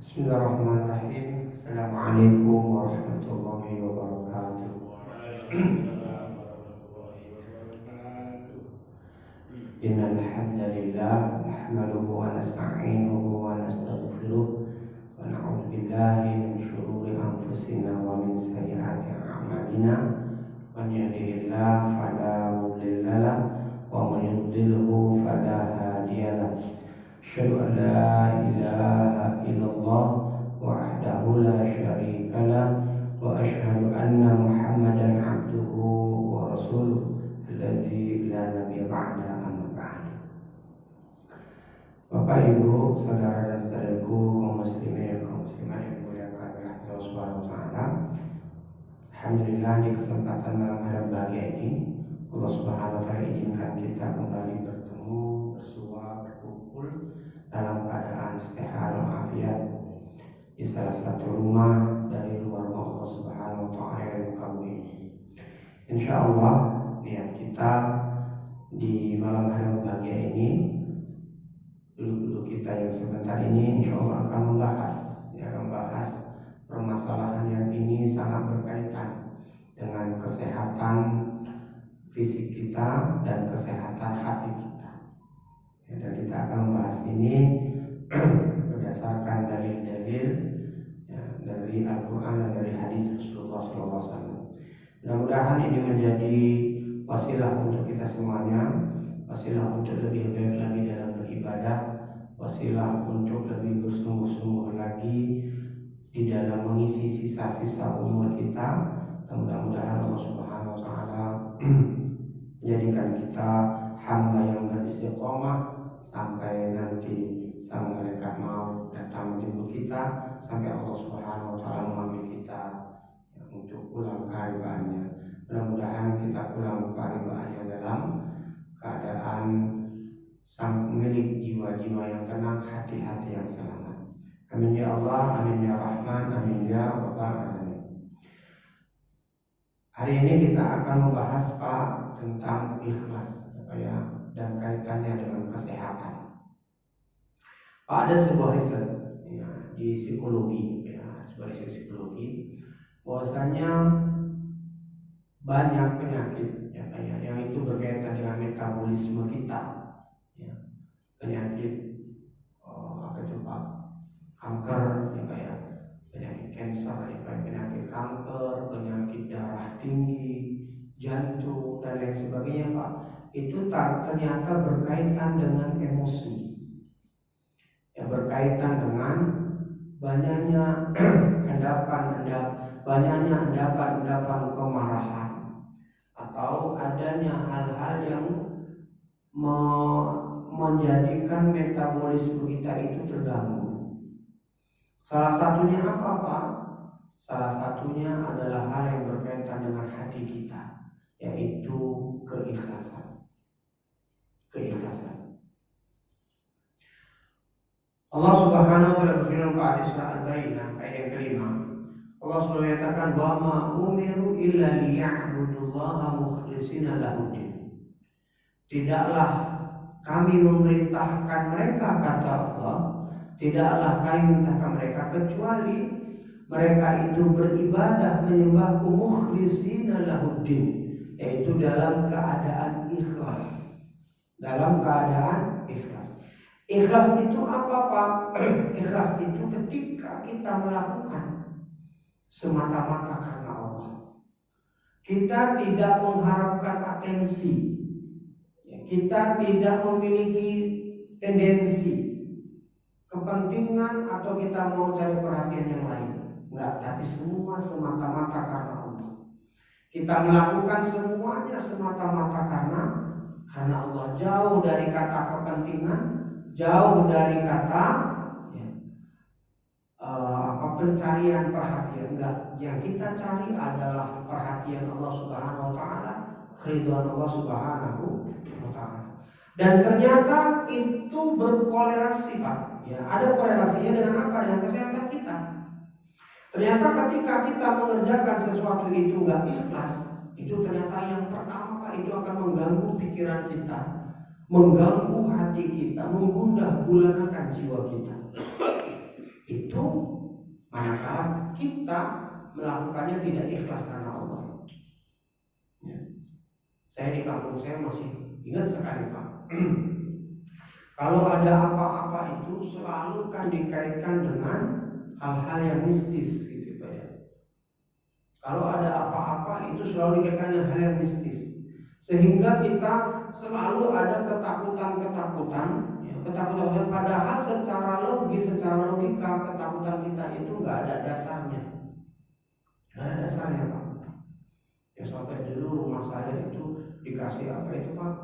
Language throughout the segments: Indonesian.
Bismillahirrahmanirrahim. Assalamualaikum warahmatullahi wabarakatuh. Innal hamdalillah nahmaduhu wa nasta'inuhu wa nastaghfiruh wa na'udzu billahi min shururi anfusina wa min sayyiati a'malina. Man yahdihillahu fala mudilla lahu wa man yudlilhu fala hadiya lahu. Asyhadu an la ilaha illallah wahdahu la syarika lah wa asyhadu anna Muhammadan abduhu wa rasuluh alladzi la nabiyya ba'da amma ba'd. Bapak Ibu, saudara dan saudaraku, kaum muslimin kaum muslimat yang dimuliakan oleh Allah Subhanahu wa taala. Alhamdulillah, di kesempatan malam hari bahagia ini Allah Subhanahu wa taala izinkan kita kembali bertemu, bersua, berkumpul dalam keadaan sehat walafiat di salah satu rumah dari rumah Allah Subhanahu wa taala yang kami ini. Insyaallah niat kita di malam hari bahagia ini, dulu kita yang sebentar ini insyaallah akan membahas permasalahan yang ini sangat berkaitan dengan kesehatan fisik kita dan kesehatan hati kita. Dan kita akan membahas ini berdasarkan dalil-dalil dari Al-Quran dan dari hadis Rasulullah SAW. Mudah-mudahan ini menjadi wasilah untuk kita semuanya, wasilah untuk lebih baik lagi dalam beribadah, wasilah untuk lebih bersungguh-sungguh lagi di dalam mengisi sisa-sisa umur kita. Dan mudah-mudahan Allah Subhanahu wa taala jadikan kita hamba yang beristiqomah sampai nanti sang malaikat maut datang menjemput kita, sampai Allah Subhanahu wa taala memanggil kita untuk pulang ke haribaannya. Mudah-mudahan kita pulang ke haribaannya dalam keadaan sang pemilik jiwa-jiwa yang tenang, hati-hati yang selamat. Amin ya Allah, amin ya Rahman, amin ya Rabbal alamin. Hari ini kita akan membahas tentang ikhlas, dan kaitannya dengan kesehatan. Ada sebuah riset di psikologi, sebuah riset psikologi, bahwasanya banyak penyakit yang itu berkaitan dengan metabolisme kita, penyakit kanker, penyakit kanker, penyakit kanker, penyakit darah tinggi, jantung dan lain sebagainya, Pak. Itu ternyata berkaitan dengan emosi, yang berkaitan dengan banyaknya endapan kemarahan, atau adanya hal-hal yang menjadikan metabolisme kita itu terganggu. Salah satunya apa, Pak? Salah satunya adalah hal yang berkaitan dengan hati kita, yaitu keikhlasan. Allah Subhanahu wa taala berfirman pada surah Al-Baqarah ayat yang kelima. Allah Subhanahu menyatakan wa ma umiru illa liya'budullaha mukhlishina lahuddin. Tidaklah kami memerintahkan mereka, kata Allah, tidaklah kami memerintahkan mereka kecuali mereka itu beribadah menyembahku mukhlishina lahuddin, yaitu dalam keadaan ikhlas. Dalam keadaan ikhlas. Ikhlas itu apa, Pak? Ikhlas itu ketika kita melakukan semata-mata karena Allah. Kita tidak mengharapkan atensi, kita tidak memiliki tendensi, kepentingan, atau kita mau cari perhatian yang lain. Enggak, tapi semua semata-mata karena Allah. Kita melakukan semuanya semata-mata karena Allah, jauh dari kata kepentingan, jauh dari kata pencarian perhatian. Enggak, yang kita cari adalah perhatian Allah Subhanahu wa taala, keridhaan Allah Subhanahu wa taala. Dan ternyata itu berkorelasi, Pak. Ada korelasinya dengan apa? Dengan kesehatan kita. Ternyata ketika kita mengerjakan sesuatu itu enggak ikhlas, itu ternyata yang pertama, Pak, itu akan mengganggu pikiran kita, mengganggu hati kita, menggundah gulanakan jiwa kita. Itu manakala kita melakukannya tidak ikhlas karena Allah. Ya. Saya di kampung saya masih ingat sekali Pak. Kalau ada apa-apa itu selalu kan dikaitkan dengan hal-hal yang mistis gitu Pak ya. Kalau ada apa-apa itu selalu dikaitkan dengan hal yang mistis. Sehingga kita selalu ada ketakutan-ketakutan ya, ketakutan padahal secara logis, secara logika ketakutan kita itu nggak ada dasarnya. Nggak ada dasarnya Pak. Ya sampai dulu rumah saya itu dikasih apa itu Pak?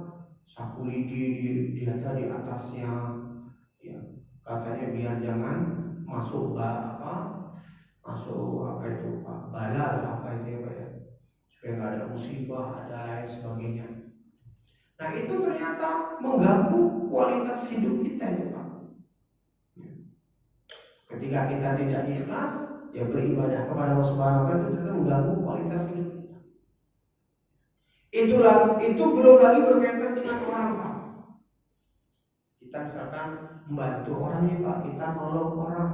Sapu lidi di atasnya ya, katanya biar jangan masuk masuk apa itu Pak, bala apa itu ya Pak ya, supaya nggak ada musibah, ada lain sebagainya. Nah itu ternyata mengganggu kualitas hidup kita ya Pak. Ketika kita tidak ikhlas ya beribadah kepada Allah Subhanahu wa Ta'ala, itu mengganggu kualitas hidup kita. Itu belum lagi berkaitan dengan orang Pak. Kita misalkan membantu orang ya Pak, kita nolong orang.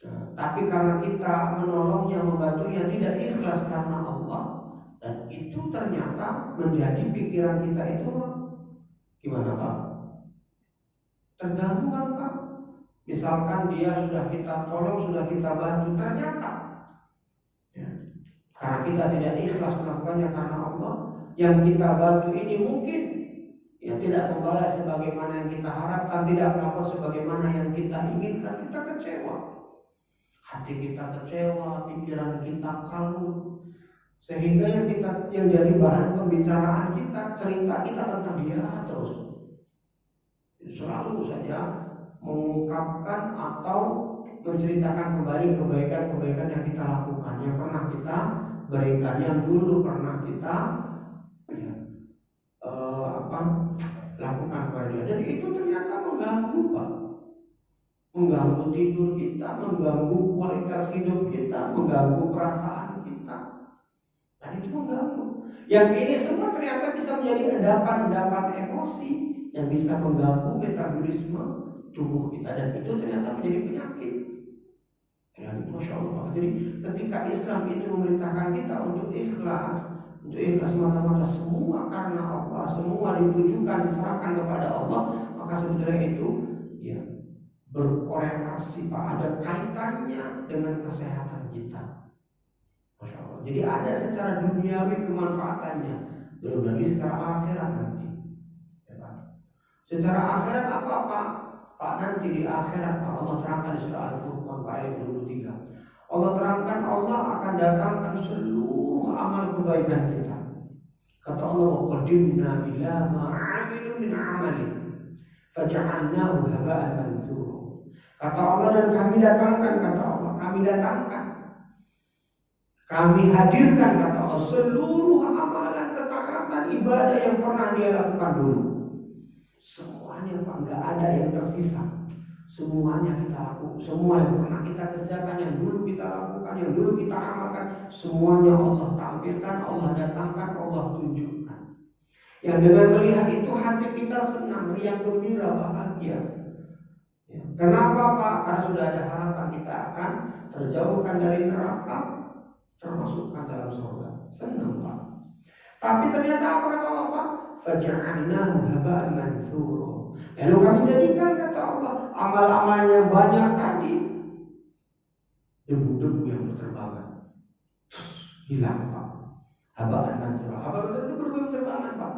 Nah, tapi karena kita menolongnya, membantunya tidak ikhlas karena Allah, dan itu ternyata menjadi pikiran kita itu gimana Pak? Terganggu kan Pak? Misalkan dia sudah kita tolong, sudah kita bantu, ternyata ya, karena kita tidak ikhlas melakukannya karena Allah, yang kita bantu ini mungkin ya tidak membalas sebagaimana yang kita harapkan, tidak melakukan sebagaimana yang kita inginkan, kita kecewa. Hati kita kecewa, pikiran kita kalut, sehingga yang jadi bahan pembicaraan kita, cerita kita tentang dia terus. Selalu saja mengungkapkan atau menceritakan kembali kebaikan-kebaikan yang kita lakukan, yang pernah kita berikan, yang dulu pernah kita lakukan kepada dia. Dan itu ternyata mengganggu Pak. Mengganggu tidur kita, mengganggu kualitas hidup kita, mengganggu perasaan kita. Dan itu mengganggu. Yang ini semua ternyata bisa menjadi endapan-endapan emosi yang bisa mengganggu metabolisme tubuh kita, dan itu ternyata menjadi penyakit. Dan Masya Allah. Jadi ketika Islam itu memerintahkan kita untuk ikhlas mata-mata semua karena Allah, semua ditujukan, diserahkan kepada Allah, maka sebenarnya itu ya berkorelasi Pak, ada kaitannya dengan kesehatan kita. Masya Allah. Jadi ada secara duniawi kemanfaatannya, belum lagi secara akhirat nanti. Ya, Pak. Secara akhirat apa Pak? Nanti di akhirat Pak, Allah terangkan di surah Al-Furqan ayat 23. Allah terangkan Allah akan datangkan seluruh amal kebaikan kita. Kata Allah, wa qadimna ila ma 'amilu min 'amalin faj'alnahu haba'an mantsura. Kata Allah, dan kami datangkan, kata Allah, kami hadirkan, kata Allah, seluruh amalan ketaatan ibadah yang pernah dia lakukan dulu. Semuanya Pak, nggak ada yang tersisa. Semuanya kita lakukan, semua yang pernah kita kerjakan, yang dulu kita lakukan, yang dulu kita amalkan, semuanya Allah tampilkan, Allah datangkan, Allah tunjukkan. Yang dengan melihat itu hati kita senang, riang gembira, bahagia. Ya. Kenapa Pak? Karena sudah ada harapan kita akan terjauhkan dari neraka, termasukkan dalam surga. Senang Pak. Tapi ternyata apa kata Allah Pak? Faja'alnahu haba'an mantsura. Lalu kami jadikan, kata Allah, amal-amal yang banyak tadi debu-debu yang berterbangan. Hilang Pak. Haba'an mantsura. Debu-debu yang berterbangan Pak.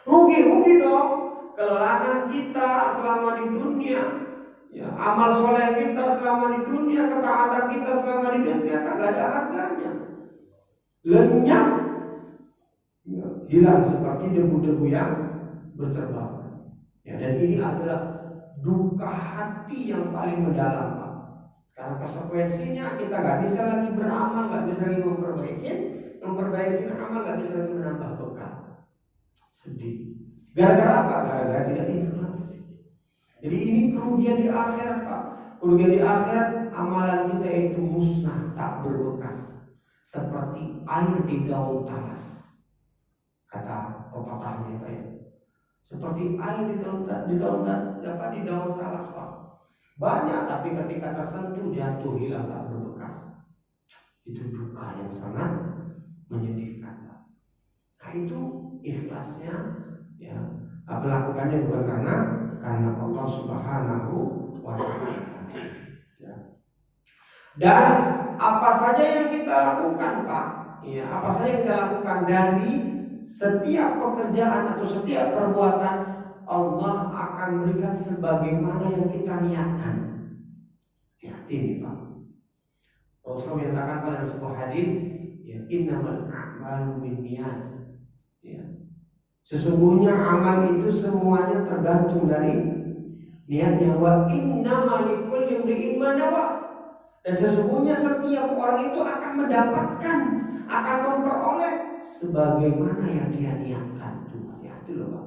Rugi dong. Kelalaian kita selama di dunia, ya, amal soleh kita selama di dunia, ketaatan kita selama di dunia ternyata gak ada harganya. Lenyap, ya, hilang seperti debu-debu yang berterbangan. Ya, dan ini adalah duka hati yang paling mendalam Pak. Karena konsekuensinya kita gak bisa lagi beramal, gak bisa lagi memperbaiki amal, gak bisa lagi menambah bekal. Sedih. Gara-gara apa? Gara-gara tidak ikhlas. Jadi ini kerugian di akhirat Pak. Kerugian di akhirat, amalan kita itu musnah, tak berbekas, seperti air di daun talas. Kata pepatahnya Pak ya. Seperti air di daun talas Pak. banyak, tapi ketika tersentuh jatuh hilang tak berbekas. Itu duka yang sangat menyedihkan. Nah itu ikhlasnya, ya, melakukannya bukan karena Allah Subhanahu wa Ta'ala. Ya. Dan apa saja yang kita lakukan, Pak, ya, apa saja yang kita lakukan dari setiap pekerjaan atau setiap perbuatan, Allah akan berikan sebagaimana yang kita niatkan. Ya, ini Pak. Rasulullah menyatakan pada sebuah hadis, ya, innamal a'malu binniyat. Ya. Sesungguhnya amal itu semuanya tergantung dari niatnya. Wa innamal likulli imrin ma nawa. Dan sesungguhnya setiap orang itu akan mendapatkan, akan memperoleh sebagaimana yang dia niatkan. Itu hati-hati loh Pak.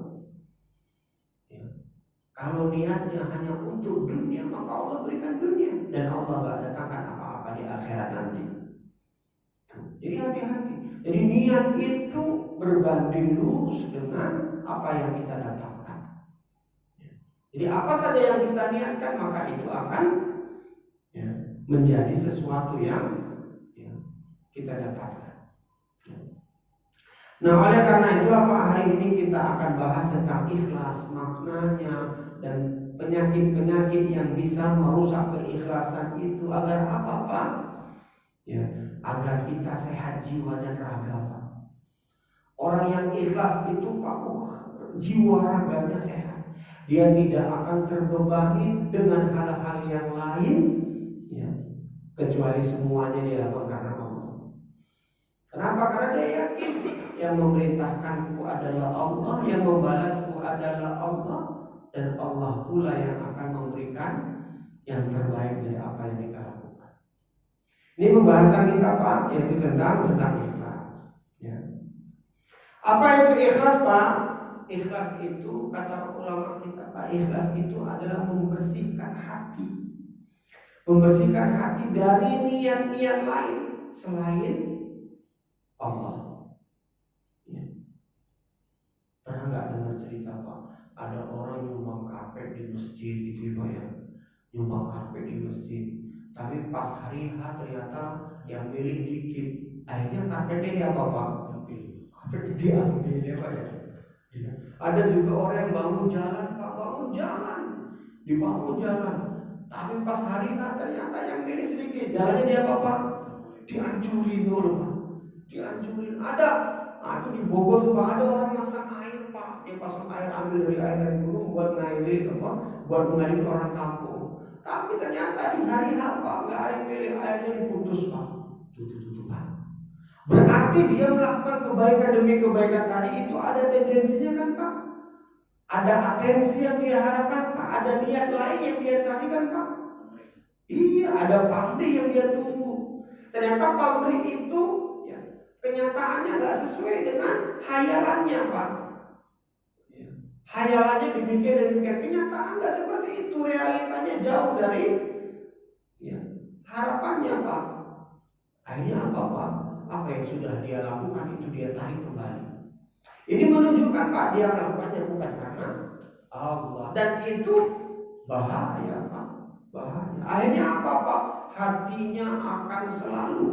Ya. Kalau niatnya hanya untuk dunia, maka Allah berikan dunia, dan Allah gak datangkan apa-apa di akhirat nanti. Jadi hati-hati. Jadi niat itu berbanding lurus dengan apa yang kita dapatkan. Jadi apa saja yang kita niatkan, maka itu akan, ya, menjadi sesuatu yang, ya, kita dapatkan. Nah, oleh karena itulah Pak, hari ini kita akan bahas tentang ikhlas, maknanya, dan penyakit-penyakit yang bisa merusak keikhlasan itu. Agar apa Pak? Ya, agar kita sehat jiwa dan raga Pak. Orang yang ikhlas itu Pak, jiwa raganya sehat. Dia tidak akan terbebani dengan hal-hal yang lain, ya, kecuali semuanya dia lakukan karena Allah. Kenapa? Karena dia yakin yang memerintahkanku adalah Allah, yang membalasku adalah Allah, dan Allah pula yang akan memberikan yang terbaik dari apa yang kita lakukan. Ini pembahasan kita Pak, yaitu tentang ikhlas. Ya. Apa itu ikhlas Pak? Ikhlas itu, kata ulama kita Pak, ikhlas itu adalah membersihkan hati. Membersihkan hati dari niat-niat lain selain Allah. Ya. Pernah nggak dengar cerita Pak? Ada orang nyumbang karpet di masjid gitu Pak ya, nyumbang karpet di masjid. Tapi pas hari H ternyata yang milih dikit. Akhirnya karpetnya dia apa Pak? Karpetnya diambil ya Pak ya. Ya. Ada juga orang yang bangun jalan Pak, bangun jalan, dibangun jalan. Tapi pas hari H ternyata yang milih sedikit. Jalannya dia apa Pak? Dihancurin dulu Pak. Dihancurin. Ada, nah itu di Bogor Pak, ada orang masang air Pak. Dia pasang air, ambil dari air dari gunung buat ngairin apa? Buat mengairi orang kampung. Tapi ternyata di hari H Pak, nggak ada yang milih, airnya diputus Pak. Tutup Pak. Berarti dia melakukan kebaikan demi kebaikan tadi itu ada tendensinya kan Pak? Ada atensi yang dia harapkan Pak, ada niat lain yang dia carikan Pak. Iya, ada pamrih yang dia tunggu. Ternyata pamrih itu, ya, kenyataannya nggak sesuai dengan hayalannya Pak. Ya. Hayalannya demikian dan demikian, kenyataan nggak seperti itu, realitanya jauh dari, ya, harapannya Pak. Akhirnya apa Pak? Apa yang sudah dia lakukan itu dia tarik kembali. Ini menunjukkan Pak, dia melakukannya bukan karena Allah, dan itu bahaya Pak, bahaya. Akhirnya apa Pak? Hatinya akan selalu,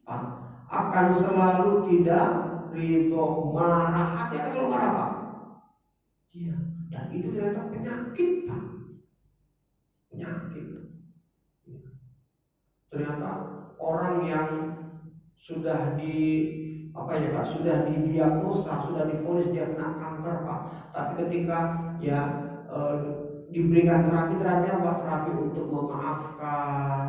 Pak, akan selalu tidak ridho, marah, hati akan selalu marah Pak. Iya, dan itu ternyata penyakit Pak, penyakit. Ternyata orang yang sudah sudah didiagnosa, sudah divonis dia kena kanker Pak. Tapi ketika diberikan terapi apa? Terapi untuk memaafkan.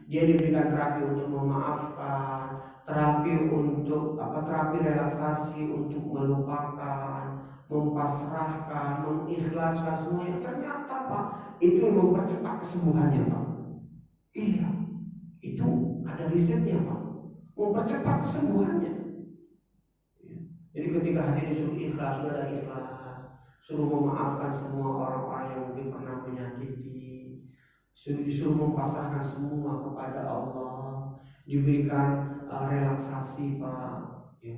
Dia diberikan terapi untuk memaafkan, terapi untuk terapi relaksasi untuk melupakan, mempasrahkan, mengikhlaskan semuanya. Ternyata Pak, itu mempercepat kesembuhannya Pak. Iya, itu ada risetnya Pak, mempercepat kesembuhannya. Jadi ketika hati disuruh ikhlas, sudah ada ikhlas, suruh memaafkan semua orang-orang yang mungkin pernah menyakiti, disuruh mempasrahkan semua kepada Allah, diberikan relaksasi Pak. Ya.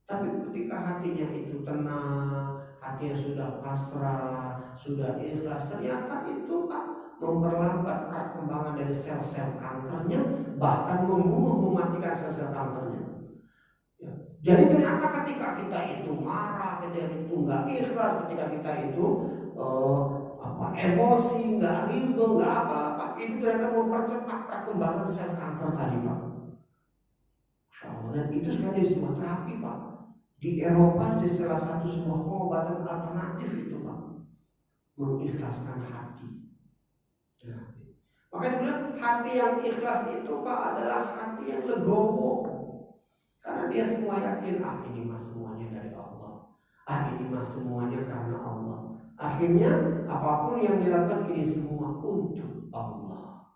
Tapi ketika hatinya itu tenang, hatinya sudah pasrah, sudah ikhlas, ternyata itu Pak memperlambat perkembangan dari sel-sel kankernya, bahkan mematikan sel-sel kankernya. Ya. Jadi ternyata ketika kita itu marah, ketika itu nggak ikhlas, ketika kita itu emosi, nggak ridho, nggak apa-apa, itu ternyata mempercepat perkembangan sel kanker tadi, Pak. Dan itu sebenarnya semua terapi, Pak. Di Eropa jadi salah satu sebuah pengobatan alternatif itu, Pak. Mengikhlaskan hati. Makanya bilang hati yang ikhlas itu, Pak, adalah hati yang legowo. Karena dia semua yakin, ini mah semuanya dari Allah. Ini mah semuanya karena Allah. Akhirnya apapun yang dilakukan ini semua untuk Allah.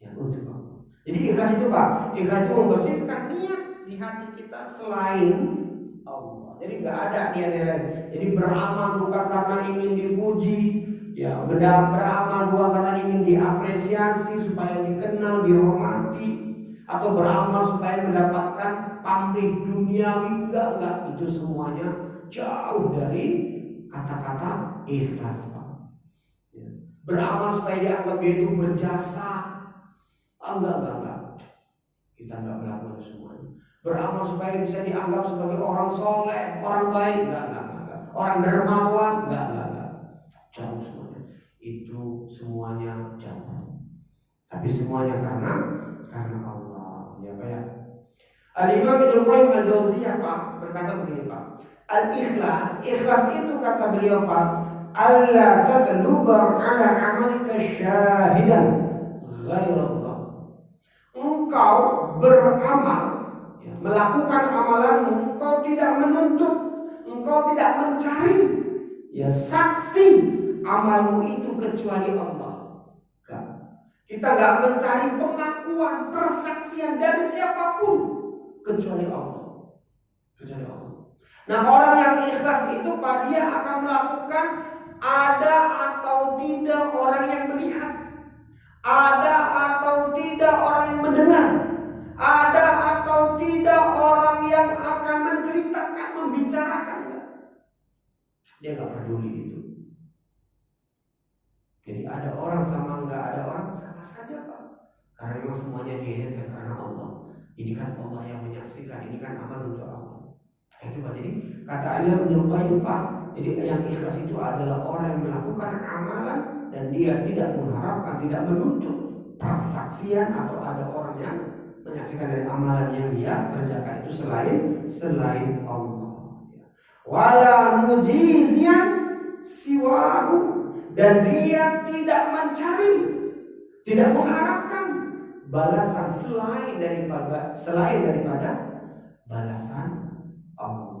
Ya, untuk Allah. Jadi ikhlas itu, Pak, ikhlas itu membersihkan niat di hati kita selain Allah. Jadi nggak ada niat lain. Jadi beramal bukan karena ingin dipuji, ya, beramal bukan karena ingin diapresiasi supaya dikenal, dihormati, atau beramal supaya mendapatkan pamrih duniawi, enggak. Itu semuanya jauh dari kata-kata ikhlas, Pak. Ya. Beramal supaya dianggap dia itu berjasa. Enggak. Kita enggak melakukan semuanya. Beramal supaya bisa dianggap sebagai orang soleh, orang baik, enggak. Orang dermawan, enggak. Jauh semuanya. Itu semuanya jauh. Tapi semuanya karena Allah. Ya, Pak ya. Al-Imam Ibnu Qayyim Al-Jauziyah, Pak, berkata begini, Pak. Ikhlas itu kata beliau, Pak, alla tatluba ala amalika syahidan ghairallah. Engkau beramal, ya, melakukan amalanmu, engkau tidak menuntut, engkau tidak mencari, ya, saksi amalmu itu kecuali Allah. Kita nggak mencari pengakuan, persaksian dari siapapun kecuali Allah. Nah, orang yang ikhlas itu, Pak, dia akan melakukan ada atau tidak orang yang melihat, ada atau tidak orang yang mendengar, ada atau tidak orang yang akan menceritakan, membicarakan. Dia nggak peduli itu. Jadi ada orang sama nggak ada orang sama saja, Pak. Karena memang semuanya diniatkan karena Allah. Ini kan Allah yang menyaksikan, ini kan amal untuk Allah. Itu, Pak. Jadi kata Allah menyukai, Pak. Jadi yang ikhlas itu adalah orang yang melakukan amalan dan dia tidak mengharapkan, tidak menuntut persaksian atau ada orang yang menyaksikan dari amalan yang dia kerjakan itu selain Allah. Wala mujizian siwahu, dan dia tidak mencari, tidak mengharapkan balasan selain daripada balasan Allah.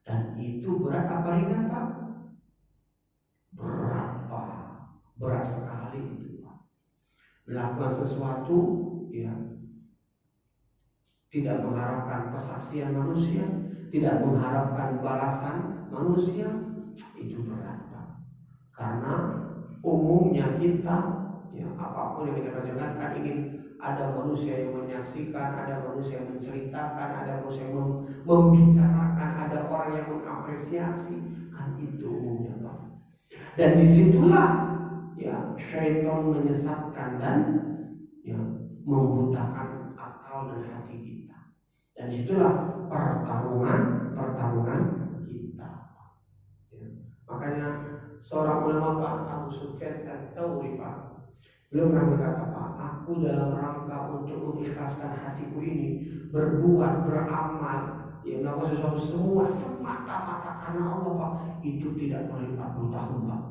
Dan itu berat apa ringan, Pak? Berat, Pak. Berat sekali itu, Pak. Melakukan sesuatu, ya, tidak mengharapkan persaksian manusia, tidak mengharapkan balasan manusia, itu berat, Pak. Karena umumnya kita, ya, apapun yang kita kerjakan kan ingin ada manusia yang menyaksikan, ada manusia yang menceritakan, ada manusia yang membicarakan, ada orang yang mengapresiasi, kan itu umumnya, Pak. Dan disitulah, ya, syaitan menyesatkan dan, ya, membutakan akal dan hati kita. Dan disitulah pertarungan kita. Ya. Makanya seorang ulama, Pak, Abu Sufyan Ats-Tsauri, Pak, beliau pernah berkata, Pak, aku dalam rangka untuk mengikhlaskan hatiku ini berbuat, beramal, ya, melakukan sesuatu semua semata-mata karena Allah, Pak, itu tidak boleh 40 tahun, Pak.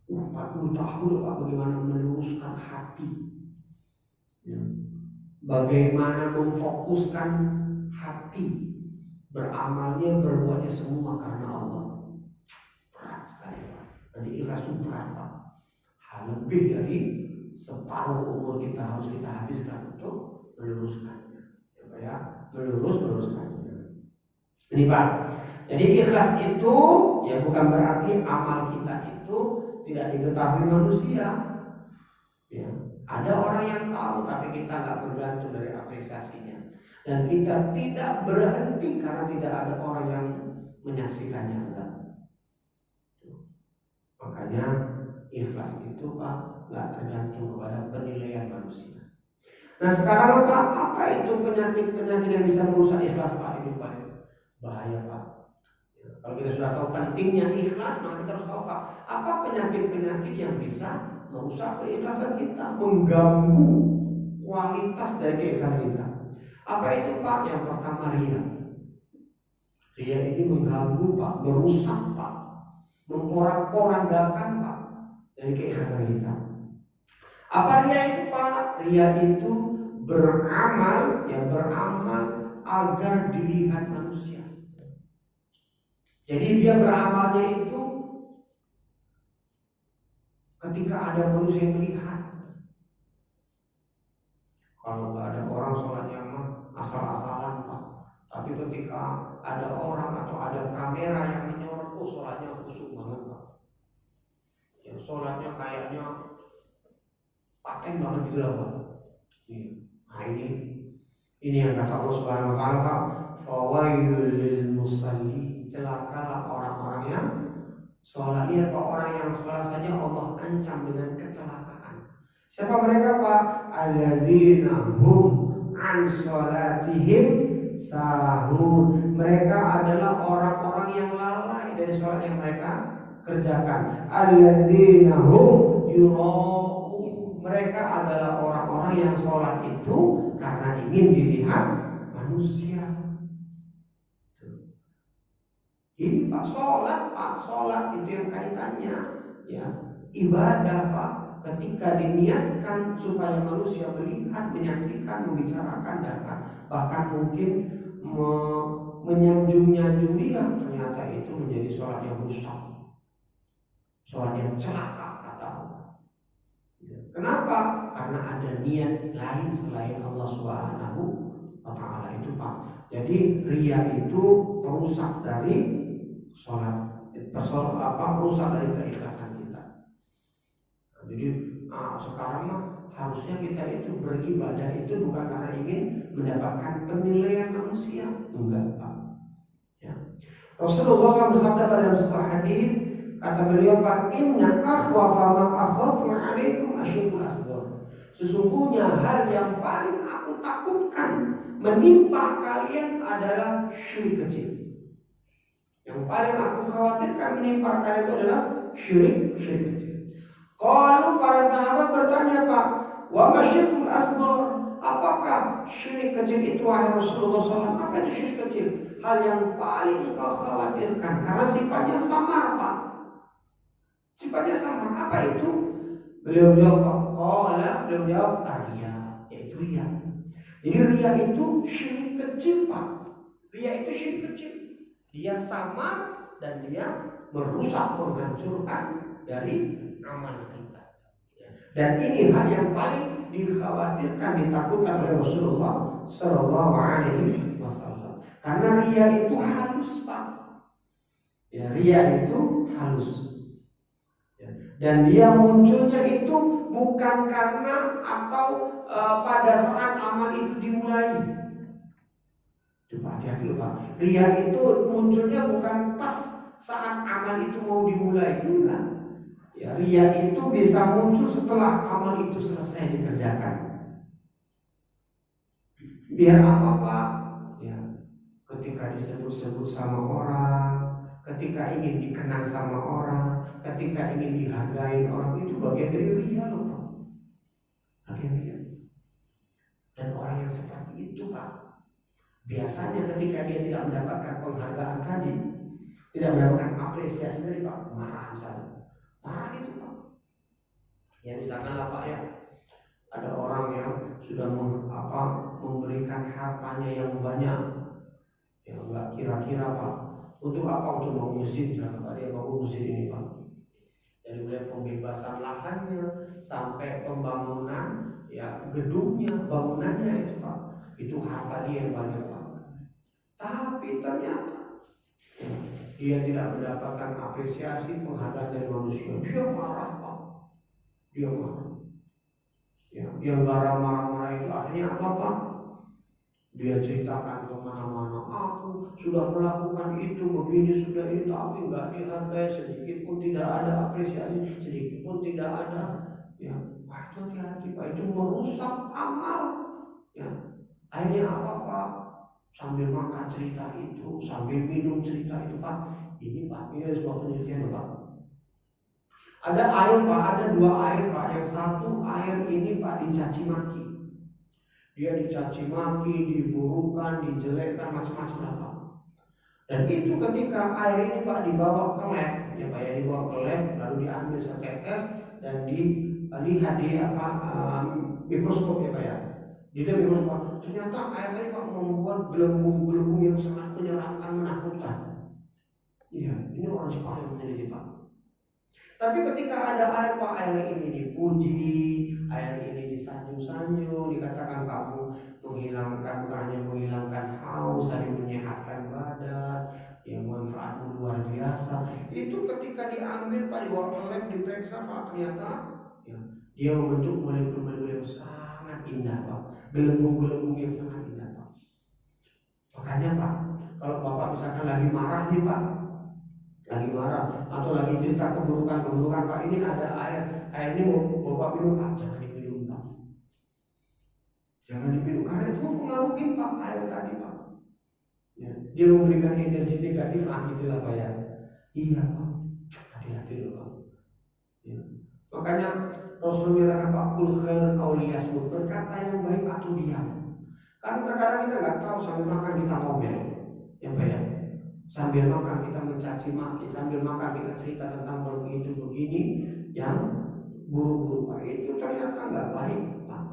40 tahun, Pak, bagaimana meluruskan hati, ya, bagaimana memfokuskan hati, beramalnya, berbuatnya semua karena Allah. Berat sekali, Pak. Jadi ikhlas itu berat, Pak. Lebih dari separuh umur kita harus kita habiskan untuk meluruskannya, ya, Pak, ya, meluruskannya. Ini, Pak. Jadi ikhlas itu, ya, bukan berarti amal kita itu tidak diketahui manusia. Ya, ada orang yang tahu, tapi kita nggak bergantung dari apresiasinya, dan kita tidak berhenti karena tidak ada orang yang menyaksikannya, enggak. Makanya Ikhlas itu Pak nggak tergantung kepada penilaian manusia. Nah sekarang apa itu penyakit-penyakit yang bisa merusak ikhlas Pak? Ini paling bahaya Pak. Kalau kita sudah tahu pentingnya ikhlas, maka kita harus tahu Pak, apa penyakit-penyakit yang bisa merusak keikhlasan kita, mengganggu kualitas dari keikhlasan kita. Apa itu Pak? Yang pertama ria. Ria ini mengganggu Pak, merusak Pak, memporak-porandakan Pak dari keikhlasan kita. Apa ria itu Pak? Ria itu beramal agar dilihat manusia. Jadi dia beramalnya itu ketika ada manusia yang melihat. Kalau nggak ada orang sholatnya mah asal-asalan Pak. Tapi ketika ada orang atau ada kamera yang menyorot, sholatnya khusyuk banget Pak. Ya sholatnya kayaknya paten banget gitu lah Pak. Nah ini yang kata Allah Subhanahu Wa Taala Pak. Fawailul lil musallin, celakalah orang-orang yang sholat. Lihat Pak, orang yang sholat saja Allah ancam dengan kecelakaan. Siapa mereka Pak? Alladzina hum an sholatihim sahun. Mereka adalah orang-orang yang lalai dari sholat yang mereka kerjakan. Alladzina hum yura'un. Mereka adalah orang-orang yang sholat itu karena ingin dilihat manusia. Ini Pak, sholat itu yang kaitannya ya ibadah Pak. Ketika diniatkan supaya manusia melihat, menyaksikan, membicarakan, bahkan mungkin menyanjung-nyanjung dia, ternyata itu menjadi sholat yang rusak, sholat yang celaka kata Allah. Kenapa? Karena ada niat lain selain Allah Subhanahu Wa Taala itu Pak. Jadi ria itu perusak dari sholat, perusak dari keikhlasan kita. Jadi sekarang mah harusnya kita itu beribadah itu bukan karena ingin mendapatkan penilaian manusia, enggak Pak. Ya. Rasulullah SAW bersabda pada sebuah hadis, kata beliau Pak, inna akhwafa ma akhafu alaikum asyirkul asghar. Sesungguhnya hal yang paling aku takutkan menimpa kalian adalah syirik kecil. Yang paling aku khawatirkan menimpa kalian itu adalah syirik kecil. Kalau para sahabat bertanya Pak, wa masyirkul asghar, apakah syirik kecil itu wahai Rasulullah SAW? Apa itu syirik kecil? Hal yang paling kau khawatirkan karena sifatnya samar Pak. Sifatnya samar. Apa itu? Beliau jawab, ria, yaitu ria. Jadi ria itu syirik kecil Pak. Ria itu syirik kecil. Dia samar dan dia merusak, menghancurkan dari amal kita. Dan ini hal yang paling dikhawatirkan, ditakutkan oleh Rasulullah Sallallahu Alaihi Wasallam. Karena ria itu halus Pak. Ya, ria itu halus. Ya. Dan dia munculnya itu bukan karena atau pada saat amal itu dimulai. Hati-hati Pak. Ria itu munculnya bukan pas saat amal itu mau dimulai, enggak. Ya, ria itu bisa muncul setelah amal itu selesai dikerjakan. Biar apa Pak? Ya, ketika disebut-sebut sama orang, ketika ingin dikenang sama orang, ketika ingin dihargai orang, itu bagian dari ria loh Pak. Bagian ria. Dan orang yang seperti itu Pak, biasanya ketika dia tidak mendapatkan penghargaan tadi, tidak mendapatkan apresiasi dari Pak, marah misalnya. Marah itu Pak. Ya misalkan lah Pak ya, ada orang yang sudah memberikan hartanya yang banyak, yang enggak kira-kira Pak. Untuk apa? Untuk bangun masjid. Kenapa dia bangun masjid ini Pak? Dari mulai pembebasan lahannya sampai pembangunan ya gedungnya, bangunannya itu Pak. Itu harta dia yang banyak Pak. Tapi ternyata dia tidak mendapatkan apresiasi, penghargaan dari manusia. Dia marah Pak. Dia marah. Ya, yang marah-marah itu akhirnya apa Pak? Dia ceritakan kemana-mana, aku sudah melakukan itu, begini, sudah ini, tapi nggak dihargai, sedikit pun tidak ada apresiasi, sedikit pun tidak ada. Ya, Pak, itu hati-hati Pak, itu merusak amal. Ya, akhirnya apa Pak? Sambil makan cerita itu, sambil minum cerita itu Pak. Ini Pak, ini ada sebuah penelitian Pak. Ada air Pak, ada dua air Pak. Yang satu air ini Pak dicaci maki. Dia dicaci maki, diburukan, dijelekkan, macam-macam lah Pak. Dan itu ketika air ini Pak dibawa ke lab, ya Pak ya, dibawa ke lab, lalu diambil setetes dan dilihat di mikroskop ya Pak ya. Di dalam mikroskop, ternyata air ini Pak membuat gelembung-gelembung yang sangat menyeramkan, menakutkan. Iya, ini orang Jepang yang meneliti Pak. Tapi ketika ada air Pak, air ini dipuji, air ini disanjung-sanjung, dikatakan kamu menghilangkan, bukan hanya menghilangkan haus, tapi menyehatkan badan, yang manfaatmu luar biasa. Itu ketika diambil Pak, dibawa ke lab, diperiksa Pak, ternyata ya, dia membentuk molekul-molekul yang sangat indah Pak, gelembung-gelembung yang sangat indah Pak. Makanya Pak, kalau Bapak misalkan lagi marah nih Pak, lagi marah atau lagi cerita keburukan Pak, ini ada air ini mau Bapak minum Pak, jangan diminum Pak, jangan diminum karena itu mempengaruhi Pak air tadi Pak. Ya, dia memberikan energi negatif gitu lah Pak ya. Iya Pak, hati-hati loh Pak. Ya. Makanya Rasul mengatakan Pak, kul khair auliyasmut, berkata yang baik atau diam. Karena terkadang kita nggak tahu, sambil makan kita ngomel, ya Pak ya. Sambil makan kita mencaci maki, sambil makan kita cerita tentang begitu begini yang buruk-buruk Pak. Itu ternyata nggak baik Pak.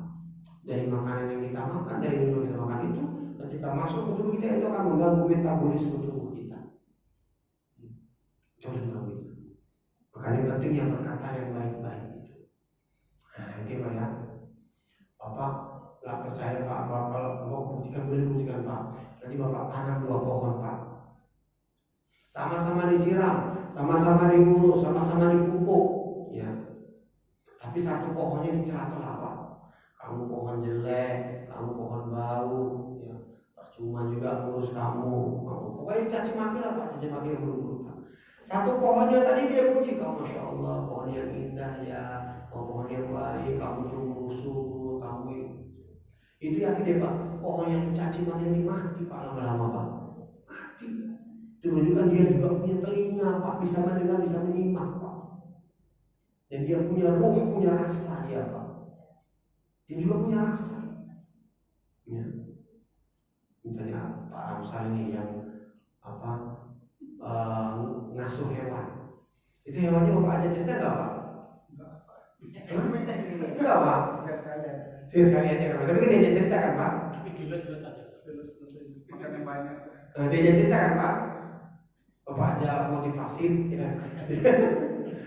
Dari makanan yang kita makan, dari minum yang kita makan itu, ketika masuk ke tubuh kita itu akan mengganggu metabolisme tubuh kita. Itu mengganggu itu. Makanya penting yang berkata yang baik-baik itu. Nah nanti Pak ya, Bapak nggak percaya Pak, kalau mau buktikan boleh buktikan Pak. Nanti Bapak tanam 2 pohon Pak. Sama-sama disiram, sama-sama diurus, sama-sama dipupuk, ya. Tapi satu pohonnya dicela-cela Pak. Kamu pohon jelek, kamu pohon bau, ya. Percuma juga ngurus kamu. Pokoknya caci maki lah Pak, caci maki yang buruk-buruk Pak. Satu pohonnya tadi dia puji, kamu Masya Allah, pohon yang indah ya, pohon yang baik, kamu tumbuh subur, kamu itu yakin deh Pak, pohon yang dicaci maki ini mati Pak lama-lama Pak, mati. Itu menunjukkan dia juga punya telinga Pak, bisa mendengar, bisa menyimak Pak. Dan dia punya ruh, punya rasa dia Pak. Dia juga punya rasa. Ya. Misalnya Pak Ramsal ini yang ngasuh hewan. Itu hewannya Bapak aja cerita nggak Pak? Enggak Pak. Sekali aja kan. Tapi kan dia cerita kan Pak? Tapi gilus aja. Makan yang banyak. Dia cerita kan Pak? Bapak aja motivasi, ya.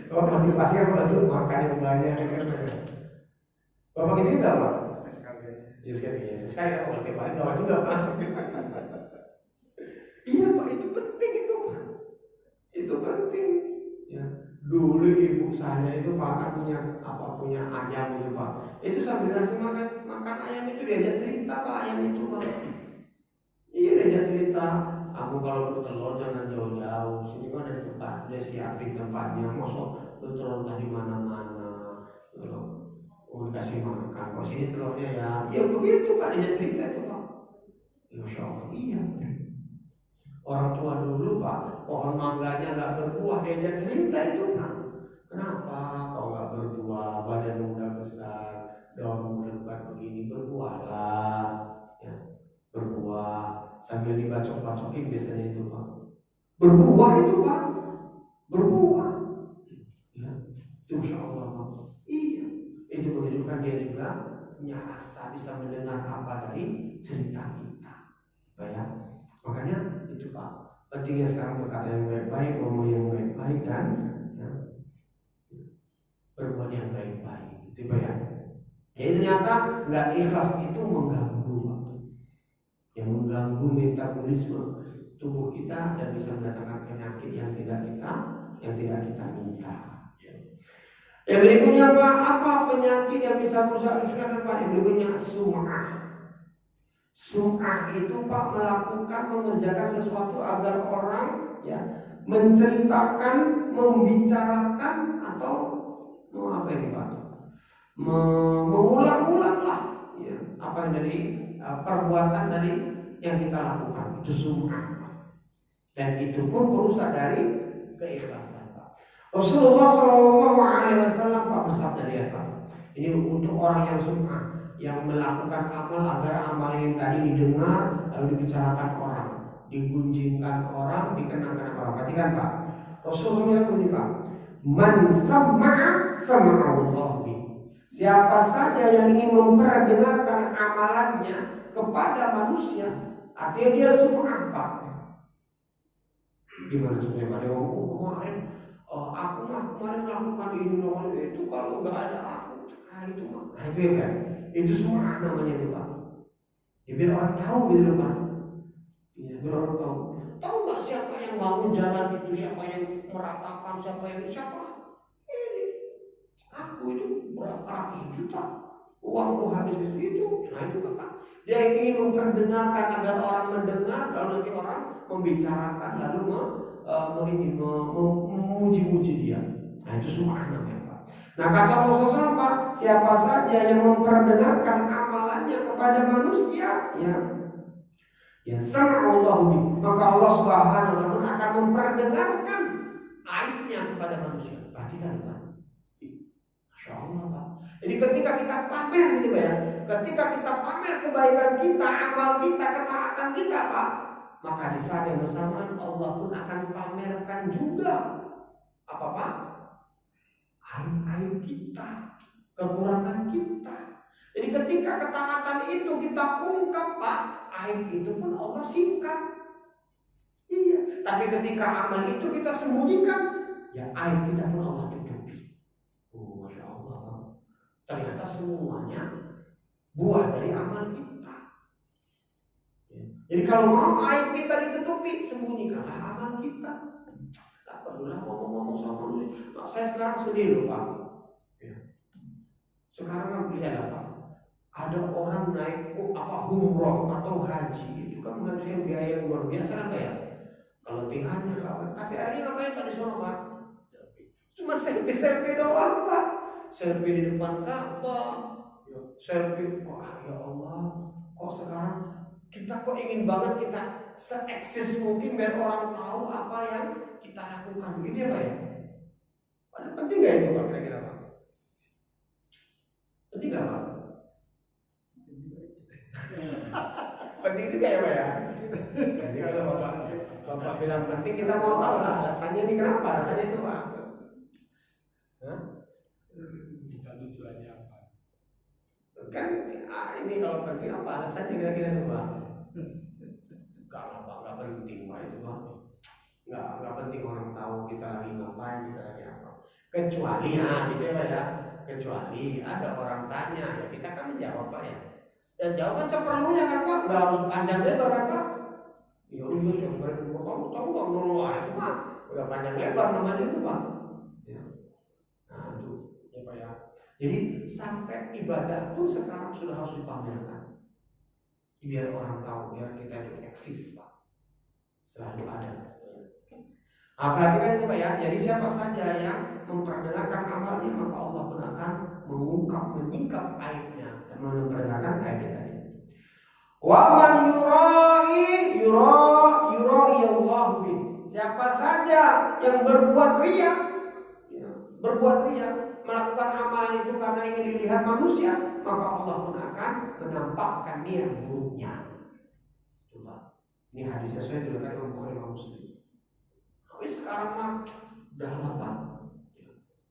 Bapak motivasi kan Bapak tuh makan yang banyak, kan? Bapak gitu enggak Pak? Sekali aja. Sekali kan kalau tiap hari Bapak juga Pak. Iya Pak, itu penting itu Pak. Itu penting. Ya. Dulu ibu saya itu Pak punya ayam itu Pak. Itu sambil ngasih makan ayam itu diajak cerita Pak, ayam itu Pak. Iya diajak cerita. Kamu kalau bertelur jangan jauh-jauh, sini kan ada tempat, dia siapin tempatnya, masuk bertelur tadi mana-mana, dikasih makan, kok sini telurnya ya begitu Pak, dia cerita itu Pak. Masya Allah, iya. Orang tua dulu Pak, pohon mangganya nggak berbuah, dia cerita itu Pak. Kenapa kau nggak berbuah, badanmu udah besar, daunmu lebat begini, berbuahlah, ya. Berbuah. Sambil dibacok-bacokin biasanya itu Pak. Berbuah itu Pak. Berbuah. Ya. Itu Masya Allah Pak. Iya. Itu menunjukkan dia juga punya rasa, bisa mendengar apa dari cerita kita. Pak ya. Makanya itu Pak. Pentingnya sekarang berkata yang baik-baik, ngomong yang baik-baik dan ya, berbuat yang baik-baik. Itu Pak ya. Jadi ternyata nggak ikhlas itu mengganggu Pak. Yang mengganggu metabolisme tubuh kita dan bisa mendatangkan penyakit yang tidak kita minta. Yang berikutnya Pak, apa penyakit yang bisa merusak Pak? Yang berikutnya sum'ah. Sum'ah itu Pak melakukan, mengerjakan sesuatu agar orang ya menceritakan, membicarakan atau mau apa ini Pak? Mengulang-ulang lah ya, apa yang dari perbuatan dari yang kita lakukan itu sum'ah. Dan itu pun berusaha dari keikhlasan Pak. Rasulullah SAW Pak bersabda dia Pak. Ini untuk orang yang sum'ah, yang melakukan amal agar amal yang tadi didengar lalu dibicarakan orang, digunjingkan orang, dikenangkan orang. Perhatikan Pak. Rasulullah punya Pak. Man sama'a sama'allahu bi. Siapa saja yang ingin memperdengarkan amalannya kepada manusia, artinya dia sum'ah Pak. Gimana supaya Pak? Kemarin aku kemarin melakukan ini itu, kalau nggak ada aku, itu mah. Nah itu ya Pak. Itu sum'ah namanya itu Pak. Ya, biar orang tahu gitu Pak. Ya, biar orang tahu. Tahu nggak siapa yang bangun jalan itu, siapa yang meratakan, siapa? Ini aku itu berapa ratus juta uangku habis itu. Nah itu kan Pak. Dia ingin memperdengarkan agar orang mendengar, lalu nanti orang membicarakan, lalu memuji-muji dia. Nah itu sum'ah namanya Pak. Nah kata Rasulullah Pak, siapa saja yang memperdengarkan amalannya kepada manusia, ya sama'allahu bi, maka Allah Subhanahu wa taala akan memperdengarkan aibnya kepada manusia. Perhatikan Pak. Masya Allah Pak. Jadi ketika kita pamer gitu Pak ya, ketika kita pamer kebaikan kita, amal kita, ketaatan kita Pak, maka di saat yang bersamaan Allah pun akan pamerkan juga apa Pak? Aib-aib kita, kekurangan kita. Jadi ketika ketaatan itu kita ungkap Pak, aib itu pun Allah singkat. Iya. Tapi ketika amal itu kita sembunyikan, ya aib kita pun Allah tutupi. Oh, Masya Allah. Ternyata semuanya buah dari amal kita. Ya. Jadi kalau mau aib kita ditutupi, sembunyikanlah amal kita. Tak perlulah ngomong-ngomong sama manusia. Nah, saya sekarang sedih loh Pak. Ya. Sekarang kan lihat Pak. Ada orang naik umroh atau haji, itu kan menghabiskan biaya yang luar biasa kan Pak ya. Kalau latihannya kawan, tapi hari ngapain Pak di sana Pak? Cuma selfie doang Pak. Selfie di depan Ka'bah, selfie. Wah ya Allah, kok sekarang kita kok ingin banget kita se-eksis mungkin biar orang tahu apa yang kita lakukan, begitu ya Pak ya? Padahal penting nggak itu Pak kira-kira Pak? Penting nggak Pak? Penting juga ya Pak ya. Jadi kalau Bapak bilang penting, kita mau tahu lah alasannya ini kenapa, alasannya itu Pak. Kita tujuannya apa? Kan ini kalau penting apa alasannya kira-kira itu Pak? Enggak lah Pak, nggak penting Pak itu Pak. Nggak penting orang tahu kita lagi ngapain, kita lagi apa. Kecuali gitu ya Pak ya. Kecuali ada orang tanya, ya kita kan menjawab Pak ya. Dan jawaban seperlunya kan Pak, nggak harus panjang lebar kan Pak. Ya udah sih, tahu nggak menolak itu Pak, udah panjang lebar namanya itu Pak. Ya. Nah itu ya Pak ya. Jadi sampai ibadah pun sekarang sudah harus dipamerkan, biar orang tahu, biar kita itu eksis Pak, selalu ada. Nah perhatikan itu Pak ya. Jadi siapa saja yang memperdengarkan amalnya, maka Allah pun akan mengungkap, menyingkap aibnya dan memperdengarkan aibnya tadi. Wa man yura'i Allah bi. Siapa saja yang berbuat riya, melakukan amalan itu karena ingin dilihat manusia, maka Allah pun akan menampakkan niat buruknya. Coba. Ini hadisnya saya diriwayatkan oleh Bukhari dan Muslim. Tapi sekarang mah udah lama.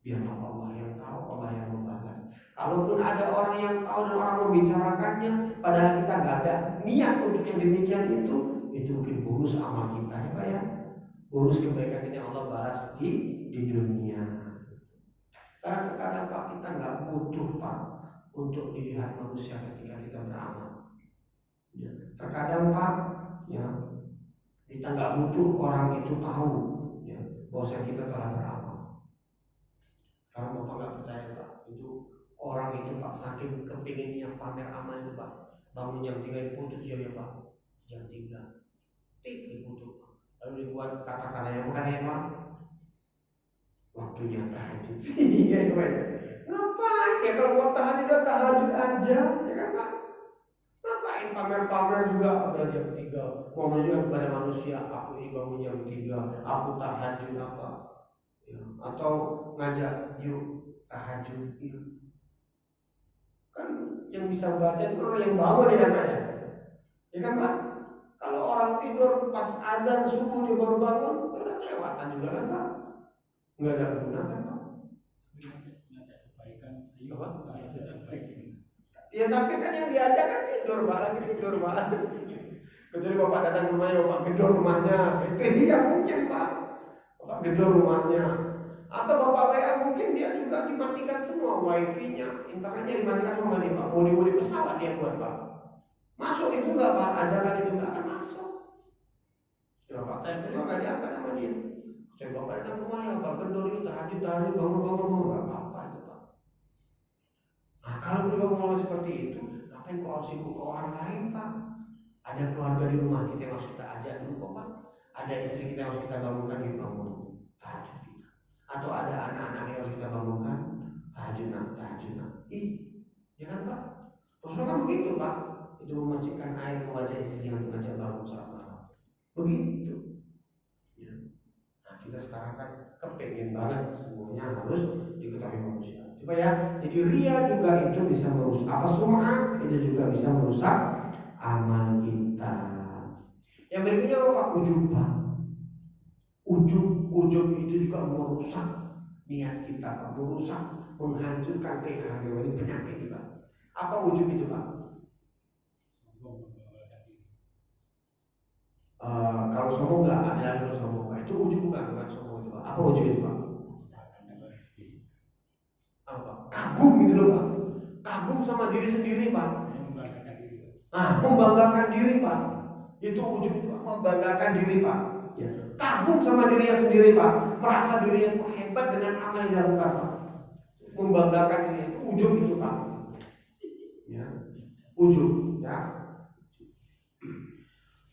Biarlah Allah yang tahu, Allah yang membalas. Kalaupun ada orang yang tahu dan orang membicarakannya, padahal kita nggak ada niat untuk yang demikian itu mungkin bonus amal kita ya Pak ya. Bonus kebaikan yang Allah balas di dunia. Karena terkadang Pak kita nggak butuh Pak untuk dilihat manusia ketika kita beramal. Ya. Terkadang Pak ya kita nggak butuh orang itu tahu ya bahwa kita telah beramal. Karena Bapak nggak percaya Pak, itu orang itu Pak saking kepinginnya pamer amal itu Pak, bangun jam 3 diputus jamnya Pak, jam 3 tik diputus, lalu dibuat kata-katanya apa katanya Pak? Waktunya tahajud sih ya Pak. Ngapain ya kalau mau tahajud udah tahajud aja ya kan Pak? Ngapain pamer-pamer juga pada jam 3 mau menunjukkan kepada manusia aku ini bangun jam 3 aku tahajud apa ya, atau ngajak yuk tahajud yuk. Kan yang bisa baca itu orang yang bangun ya kan Pak ya kan Pak? Kalau orang tidur pas azan subuh dia baru bangun udah kelewatan juga kan Pak? Nggak ada guna kan Pak? Ngajak kebaikan, ayo Apa? ngajak kebaikan. Ya tapi kan yang diajak kan tidur Pak, lagi tidur Pak. Kecuali Bapak datang ke rumahnya, Bapak gedor rumahnya, itu iya mungkin Pak. Bapak gedor rumahnya. Atau Bapak WA mungkin dia juga dimatikan semua wifi-nya, internetnya dimatikan semua nih Pak. Modi-modi pesawat dia buat Pak. Masuk itu nggak Pak? Ajakan itu nggak akan masuk. Ya Bapak telepon juga nggak diangkat sama dia. Coba Bapak datang ke rumahnya, Bapak gedor itu tahajud bangun nggak apa-apa itu Pak. Nah kalau beliau mau seperti itu, ngapain kau harus sibuk ke orang lain Pak? Ada keluarga di rumah kita yang harus kita ajak dulu kok Pak. Ada istri kita yang harus kita bangunkan di bangun tahajud kita. Atau ada anak-anak yang harus kita bangunkan tahajud nak. Ya kan Pak? Rasulullah kan begitu Pak. Itu memasukkan air ke wajah istri yang mengajak bangun saat malam. Begitu. Ya. Nah kita sekarang kan kepengen banget semuanya harus diketahui manusia. Coba ya, jadi ria juga itu bisa merusak apa sum'ah itu juga bisa merusak amal kita. Yang berikutnya apa Pak? Ujub Pak. Ujub itu juga merusak niat kita Pak, merusak, menghancurkan keikhlasan ini penyakit Pak. Apa ujub itu Pak? Kalau sombong nggak ada kalau sombong Pak. Itu ujub bukan sombong itu Pak. Apa ujub itu Pak? Apa? Kagum gitu loh Pak. Kagum sama diri sendiri Pak. Membanggakan diri Pak. Itu ujub itu Pak. Membanggakan diri Pak. Ya. Kagum sama dirinya sendiri Pak. Merasa dirinya itu hebat dengan amal yang dilakukan Pak. Membanggakan diri itu ujub itu Pak. Ya. Ujub ya.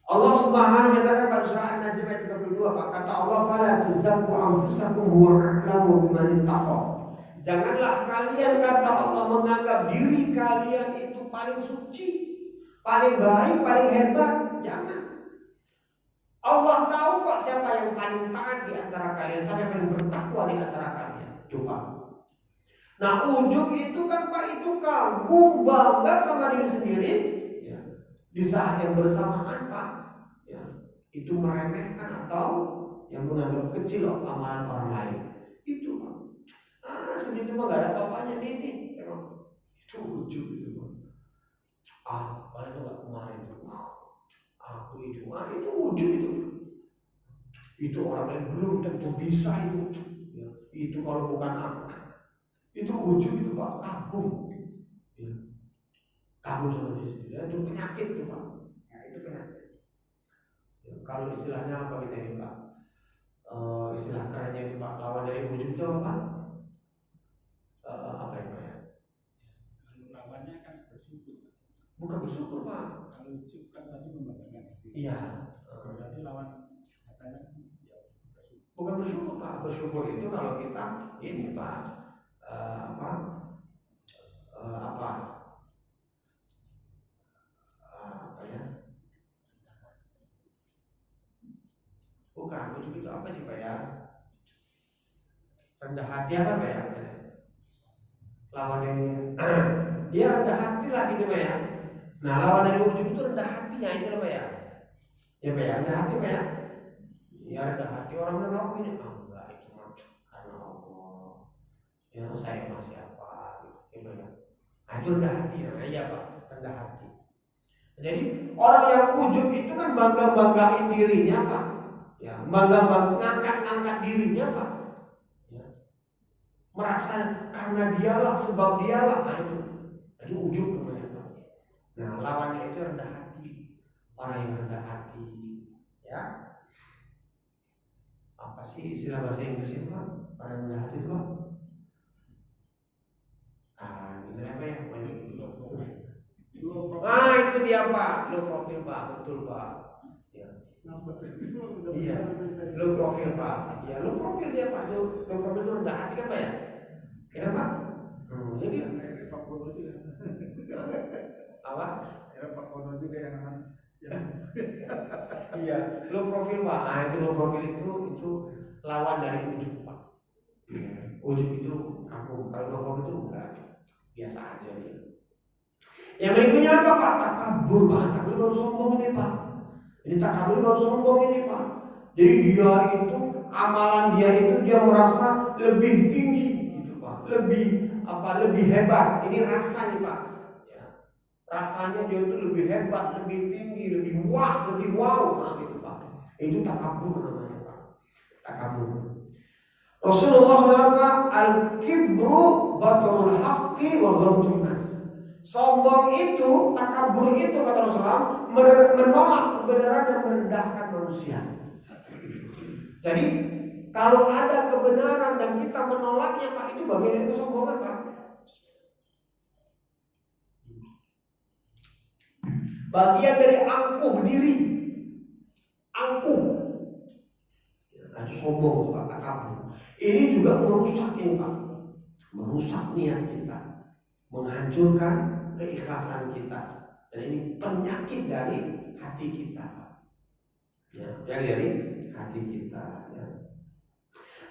Allah Subhanahu wa taala pada surah An-Najm ayat 32 Pak, kata Allah fala tuzakku anfusakum huwa a'lamu biman ittaqa. Janganlah kalian kata Allah menganggap diri kalian itu paling suci, paling baik, paling hebat. Jangan. Allah tahu kok siapa yang paling taat di antara kalian, siapa yang paling bertakwa di antara kalian. Itu Pak. Nah ujub itu kan Pak itu kagum bangga sama diri sendiri. Ya. Di saat yang bersamaan Pak, ya, itu meremehkan atau yang menganggap kecil amalan orang lain. Itu Pak. Segitu mah gak ada apa-apanya nih. Tengok. Itu ujub itu Pak. Kalian tuh gak kemarin tuh. Aku itu. Itu ujub itu. Itu orang lain belum tentu bisa itu. Ya. Itu kalau bukan aku. Itu ujub itu Pak. Kagum. Ya. Kagum sama diri sendiri. Itu penyakit tuh Pak. Ya, itu penyakit. Ya, kalau istilahnya apa kita ini Pak? Istilah kerennya itu Pak. Lawan dari ujub itu apa Pak? Apa itu ya? Lawannya kan bersyukur. Bukan bersyukur Pak. Kalau ujub kan tadi membanggakan. Iya. Berarti lawan katanya ya bersyukur. Bukan bersyukur Pak. Bersyukur itu kalau kita ini Pak. Apa ya? Bukan ujub itu apa sih Pak ya? Rendah hati apa Pak ya? Lawan dari dia rendah hati lah gitu Pak ya. Nah lawan dari ujub itu rendah hatinya itu Pak ya. Ya Pak ya, rendah hati Pak ya. Ya rendah hati orang menolak ini enggak itu mah karena Allah. Ya saya masih apa gitu ya. Nah itu rendah hati ya. Iya Pak, rendah hati. Jadi orang yang ujub itu kan bangga-banggain dirinya Pak. Ya, ngangkat dirinya Pak. Ya. Merasa karena dialah sebab dialah. Nah itu ujub namanya Pak. Nah lawannya itu rendah hati. Orang yang rendah hati. Ya. Apa sih istilah bahasa Inggris itu Pak? Orang yang rendah hati itu Pak? Gitu apa ya? Itu dia Pak, low profil Pak, betul Pak. Ya. Iya, low profil Pak. Ya low profil dia Pak, low profil itu rendah hati kan Pak ya? Ya Pak. Jadi Pak Kono itu ya. apa? Pak Kono itu kayak yang Iya, low profil Pak. Nah, itu low profil itu lawan dari ujub Pak. Ujub itu kaku, kalau low profil itu enggak, biasa aja dia. Yang berikutnya apa Pak? Takabur Pak. Takabur baru sombong ini Pak. Ini takabur baru sombong ini Pak. Jadi dia itu amalan dia merasa lebih tinggi gitu Pak. Lebih hebat. Ini rasanya Pak. Ya. Rasanya dia itu lebih hebat, lebih tinggi, lebih wow nah, gitu Pak. Itu takabur namanya Pak. Takabur. Rasulullah SAW al-kibru batrul haqqi wa ghamtun nas. Sombong itu, takabur itu kata Rasulullah menolak kebenaran dan merendahkan manusia. Jadi kalau ada kebenaran dan kita menolaknya Pak, itu bagian dari kesombongan Pak. Bagian dari angkuh diri, angkuh. Nah, itu sombong Pak, takabur. Ini juga merusak ini Pak, merusak niat kita, menghancurkan keikhlasan kita, dan ini penyakit dari hati kita, ya, dari hati kita. Ya.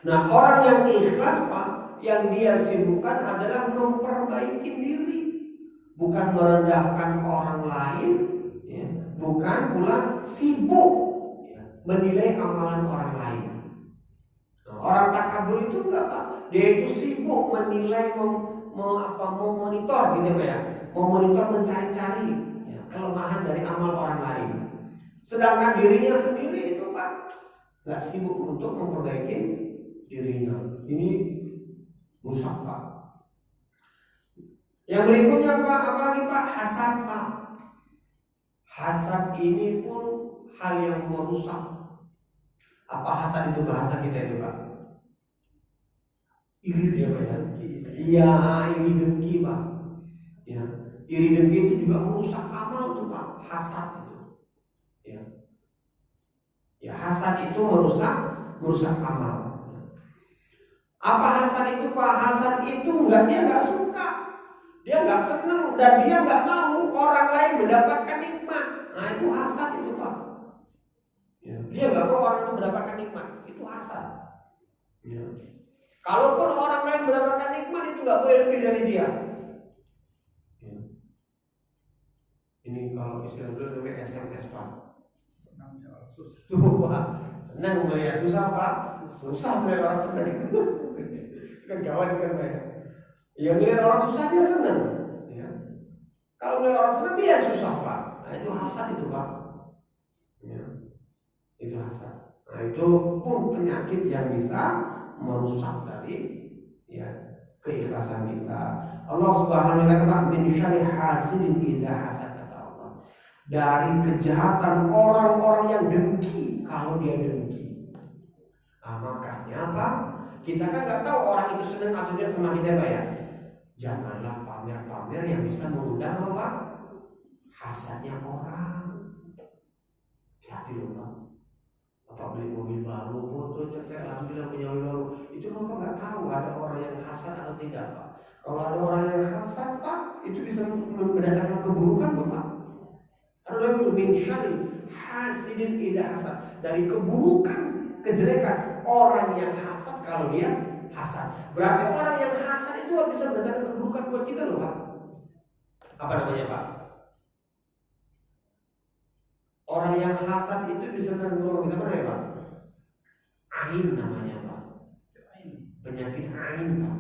Nah, orang yang ikhlas Pak, yang dia sibukkan adalah memperbaiki diri, bukan merendahkan orang lain, ya, bukan pula sibuk ya, menilai amalan orang lain. Nah, orang takabur itu enggak Pak, dia itu sibuk menilai, memonitor gitu ya, memonitor, mencari-cari ya, kelemahan dari amal orang lain. Sedangkan dirinya sendiri itu Pak nggak sibuk untuk memperbaiki dirinya. Ini rusak Pak. Yang berikutnya Pak, apalagi Pak? Hasad Pak. Hasad ini pun hal yang merusak. Apa hasad itu bahasa kita itu Pak? Iri dia Pak ya? Iya, iri dengki Pak. Ya, iri dengki itu juga merusak amal tuh Pak. Hasad itu. Ya, ya hasad itu merusak amal. Apa hasad itu Pak? Hasad itu dia nggak suka, dia nggak senang, dan dia nggak mau orang lain mendapatkan nikmat. Nah itu hasad itu Pak. Ya, dia nggak mau orang lain mendapatkan nikmat. Itu hasad. Ya. Kalaupun orang lain mendapatkan nikmat, itu nggak boleh lebih dari dia. Ya. Ini kalau istilah dulu namanya SMS Pak. senang ya susah. Tuh Pak, senang melihat susah Pak. Susah melihat orang senang. Kan gawat kan Pak. Ya melihat orang susah dia senang. Ya. Kalau melihat orang senang dia susah Pak. Nah itu hasad itu Pak. Ya. Itu hasad. Nah itu pun penyakit yang bisa merusak dari ya keikhlasan kita. Allah Subhanahu wa taala min syarri hasidin idza hasad, kata Allah. Dari kejahatan orang-orang yang dengki kalau dia dengki. Nah, makanya apa? Kita kan nggak tahu orang itu senang atau tidak sama kita Pak ya. Janganlah pamer-pamer yang bisa mengundang apa? Hasadnya orang. Hati-hati loh Pak. Bapak beli mobil baru, foto cetek, alhamdulillah punya mobil baru. Itu Bapak nggak tahu ada orang yang hasad atau tidak Pak. Kalau ada orang yang hasad Pak, itu bisa mendatangkan keburukan Bapak. Ada itu min syarri hasidin idza hasad, dari keburukan, kejelekan orang yang hasad kalau dia hasad. Berarti orang yang hasad itu bisa mendatangkan keburukan buat kita loh Pak. Apa namanya Pak? Orang yang hasad itu bisa menggolong kita apa namanya Pak? Ain namanya Pak. Penyakit ain Pak.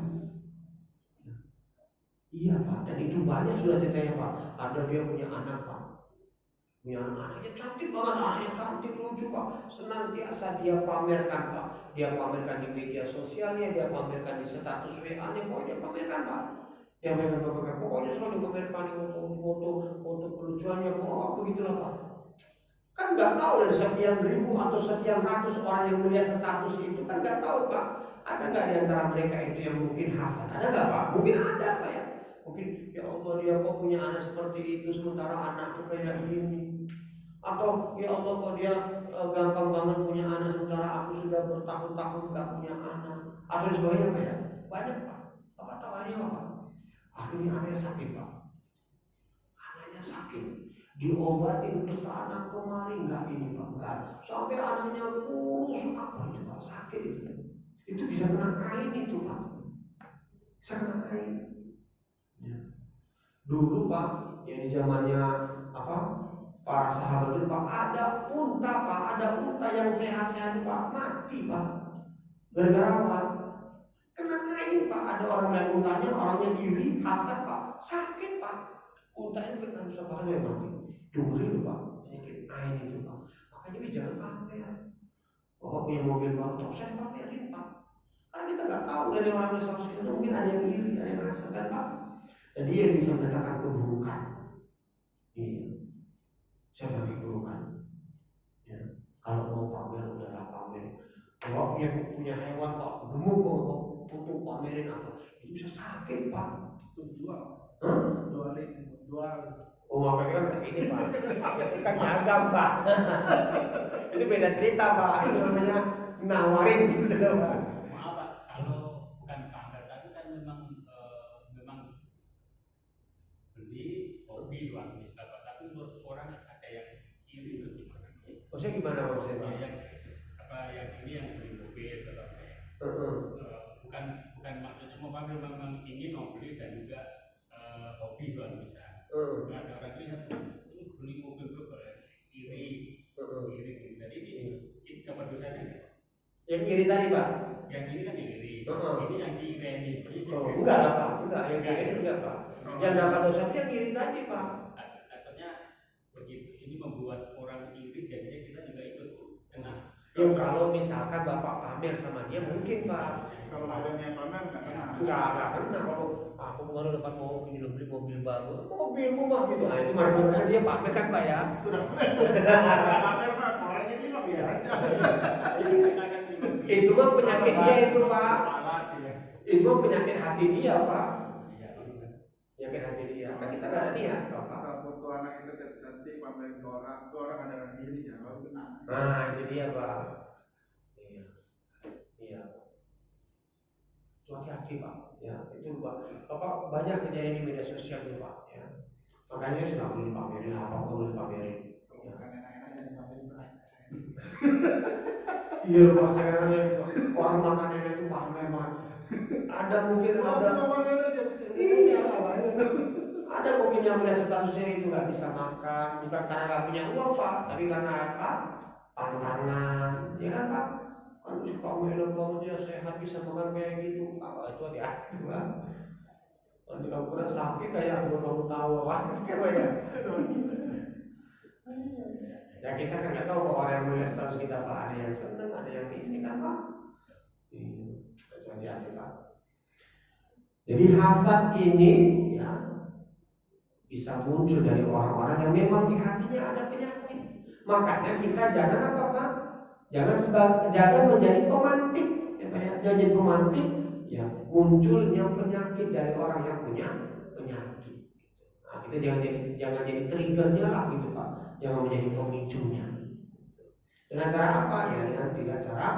Iya Pak, dan itu banyak sudah ceritanya Pak. Ada dia punya anak Pak. Punya anaknya cantik banget, anaknya cantik, lucu Pak. Senantiasa dia pamerkan Pak. Dia pamerkan di media sosialnya, dia pamerkan di status WA-nya, pokoknya dia pamerkan Pak. Dia pamerkan, pokoknya selalu pamerkan foto kelucuannya, pokoknya begitulah Pak. Kan nggak tahu dari sekian ribu atau sekian ratus orang yang melihat status itu, kan nggak tahu Pak. Ada nggak di antara mereka itu yang mungkin hasad? Ada nggak Pak? Mungkin ada Pak ya. Mungkin ya Allah dia kok punya anak seperti itu sementara anakku kayak gini. Atau ya Allah kok dia gampang banget punya anak sementara aku sudah bertahun-tahun gak punya anak. Atau sebagainya Pak ya. Banyak Pak. Bapak tahu hari apa? Akhirnya anaknya sakit Pak. Anaknya sakit. Diobatin ke sana kemari nggak ini Pak, nggak. Sampai anaknya kurus apa itu Pak, sakit itu. Itu bisa kena ain itu Pak. Bisa kena ain. Ya. Dulu Pak, ya di zamannya apa? Para sahabat itu Pak, ada unta Pak, ada unta yang sehat-sehat Pak, mati Pak. Gara-gara apa? Kena ain Pak. Ada orang yang untanya, orangnya iri, hasad Pak, sakit Pak. Untanya kena bisa pakai mati. Dengerin Pak, penyakit ain itu Pak. Makanya jangan pamer. Bapak punya mobil baru, terus saya pamerin Pak. Karena kita nggak tahu dari orang yang sama kita mungkin ada yang iri, ada yang hasad kan Pak. Dan dia bisa mendatangkan keburukan. Iya. Saya bagi keburukan. Ya. Kalau mau pamer udahlah pamer. Kalau punya hewan Pak, gemuk Pak, butuh pamerin apa? Itu bisa sakit Pak. Jual. Hah? Jual. Oh, apa kan ini Pak? Itu kan dagang Pak. Itu beda cerita Pak. Itu namanya nawarin gitu Pak. Maaf Pak, kalau bukan pamer tapi kan memang beli hobi suami Pak. Tapi menurut orang ada yang iri terus gimana? Maksudnya gimana Pak? Maksudnya? Yang ini yang beli mobil atau bukan maksudnya mau pamer, memang ingin mau beli dan juga hobi suami bisa. Nah, ada orang lihat ini beli mobil iri. Jadi ini dapat dosanya nggak? Yang iri tadi Pak? Yang ini kan yang iri. Ini yang iri ini. Oh, enggak lah Pak, enggak. Yang iri enggak Pak. Yang dapat dosa itu yang iri tadi Pak. Akhirnya begitu ini membuat orang iri, jadinya kita juga ikut kena. Ya kalau misalkan Bapak pamer sama dia mungkin Pak. Kalau ada yang pamer nggak kena. Enggak kena. Kalau aku baru dapat beli mobil baru, mobilmu mah gitu. Nah itu mah dia pamer kan Pak ya. Pamer Pak, orangnya ini mah biar aja. Itu mah penyakit dia itu Pak. Itu mah penyakit hati dia Pak. Penyakit hati dia. Kan kita gak ada niat Bapak. Kalau foto anak itu cantik pamerin ke orang ada yang diri ya, kalau kena. Nah itu dia Pak. Iya. Itu hati-hati Pak. Ya itu Bapak banyak kejadian di media sosial itu Pak. Ya. Makanya saya nggak boleh pamerin apa boleh pamerin. Bukan enak-enak yang pamerin ke saya. Iya Pak, saya orang makan nenek itu pamer Pak. Ada mungkin ada. Iya. Ada mungkin yang melihat statusnya itu nggak bisa makan, bukan karena nggak punya uang Pak, tapi karena apa? Pantangan, ya kan Pak? Kan suka melok banget ya sehat bisa makan kayak gitu. Apa itu hati-hati Pak. Nanti kamu kena sakit kayak kamu tahu Pak. Kan Pak ya? Ya kita kan nggak tahu kalau orang yang melihat status kita Pak, ada yang seneng, ada yang ini kan Pak. Hati-hati Pak. Jadi hasad ini ya bisa muncul dari orang-orang yang memang di hatinya ada penyakit. Makanya kita jangan apa Pak? Jangan menjadi pemantik, ya Pak ya. Jangan jadi pemantik ya munculnya penyakit dari orang yang punya penyakit. Nah, kita jangan jadi triggernya lah gitu Pak. Jangan menjadi pemicunya. Dengan cara apa ya? Dengan cara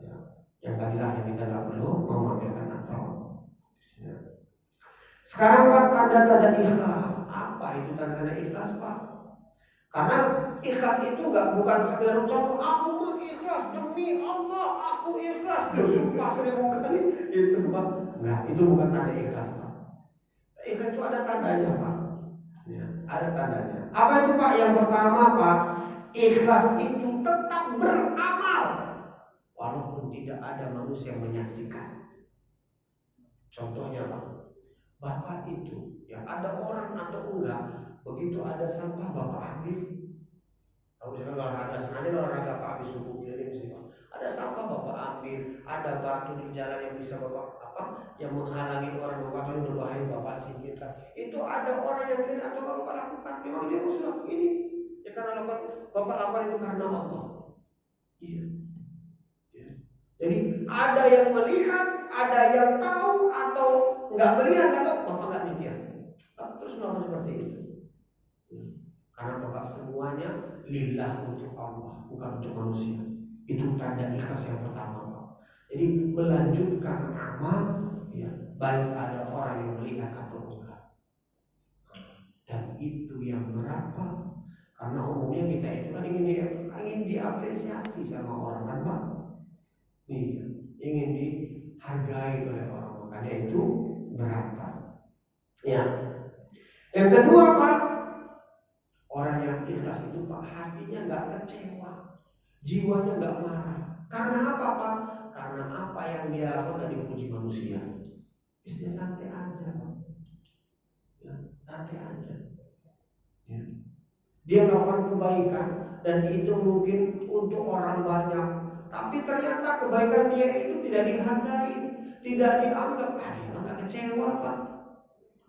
ya, yang tadilah yang kita nggak perlu memamerkan atau ya. Sekarang Pak, tanda-tanda ikhlas. Apa itu tanda-tanda ikhlas Pak? Karena ikhlas itu bukan sekedar ucapan aku mau ikhlas demi Allah, aku ikhlas bersumpah 1000 kali itu Pak. Enggak, itu bukan tanda ikhlas Pak. Ikhlas itu ada tandanya Pak. Ya, ada tandanya. Apa itu Pak? Yang pertama Pak, ikhlas itu tetap beramal walaupun tidak ada manusia yang menyaksikan. Contohnya Pak, Bapak itu ya ada orang atau enggak, begitu ada sampah Bapak ambil. Kalau misalkan olahraga, sengaja olahraga Pak habis subuh keliling sih Pak. Ada sampah Bapak ambil, ada batu di jalan yang bisa Bapak yang menghalangi orang Bapak ini berbahaya Bapak singkirkan. Itu ada orang yang keliling atau Bapak lakukan. Memang dia harus lakukan ini. Ya karena Bapak lakukan itu karena Allah. Iya. Ya. Jadi ada yang melihat, ada yang tahu atau nggak melihat atau Bapak nggak mikir. Karena Bapak semuanya lillah, untuk Allah, bukan untuk manusia. Itu tanda ikhlas yang pertama, Pak. Jadi melanjutkan amal, ya, baik ada orang yang melihat atau enggak. Dan itu yang berapa? Karena umumnya kita itu kan ingin diapresiasi sama orang, kan Pak? Iya, ingin dihargai oleh orang, makanya itu berapa? Ya. Yang kedua, Pak, orang yang ikhlas itu, Pak, hatinya nggak kecewa, jiwanya nggak marah. Karena apa, Pak? Karena apa yang dia lakukan dipuji manusia. Dia santai aja, Pak. Ya, santai aja. Ya. Dia melakukan kebaikan dan itu mungkin untuk orang banyak, tapi ternyata kebaikan dia itu tidak dihargai, tidak dianggap. Dia nggak kecewa, Pak.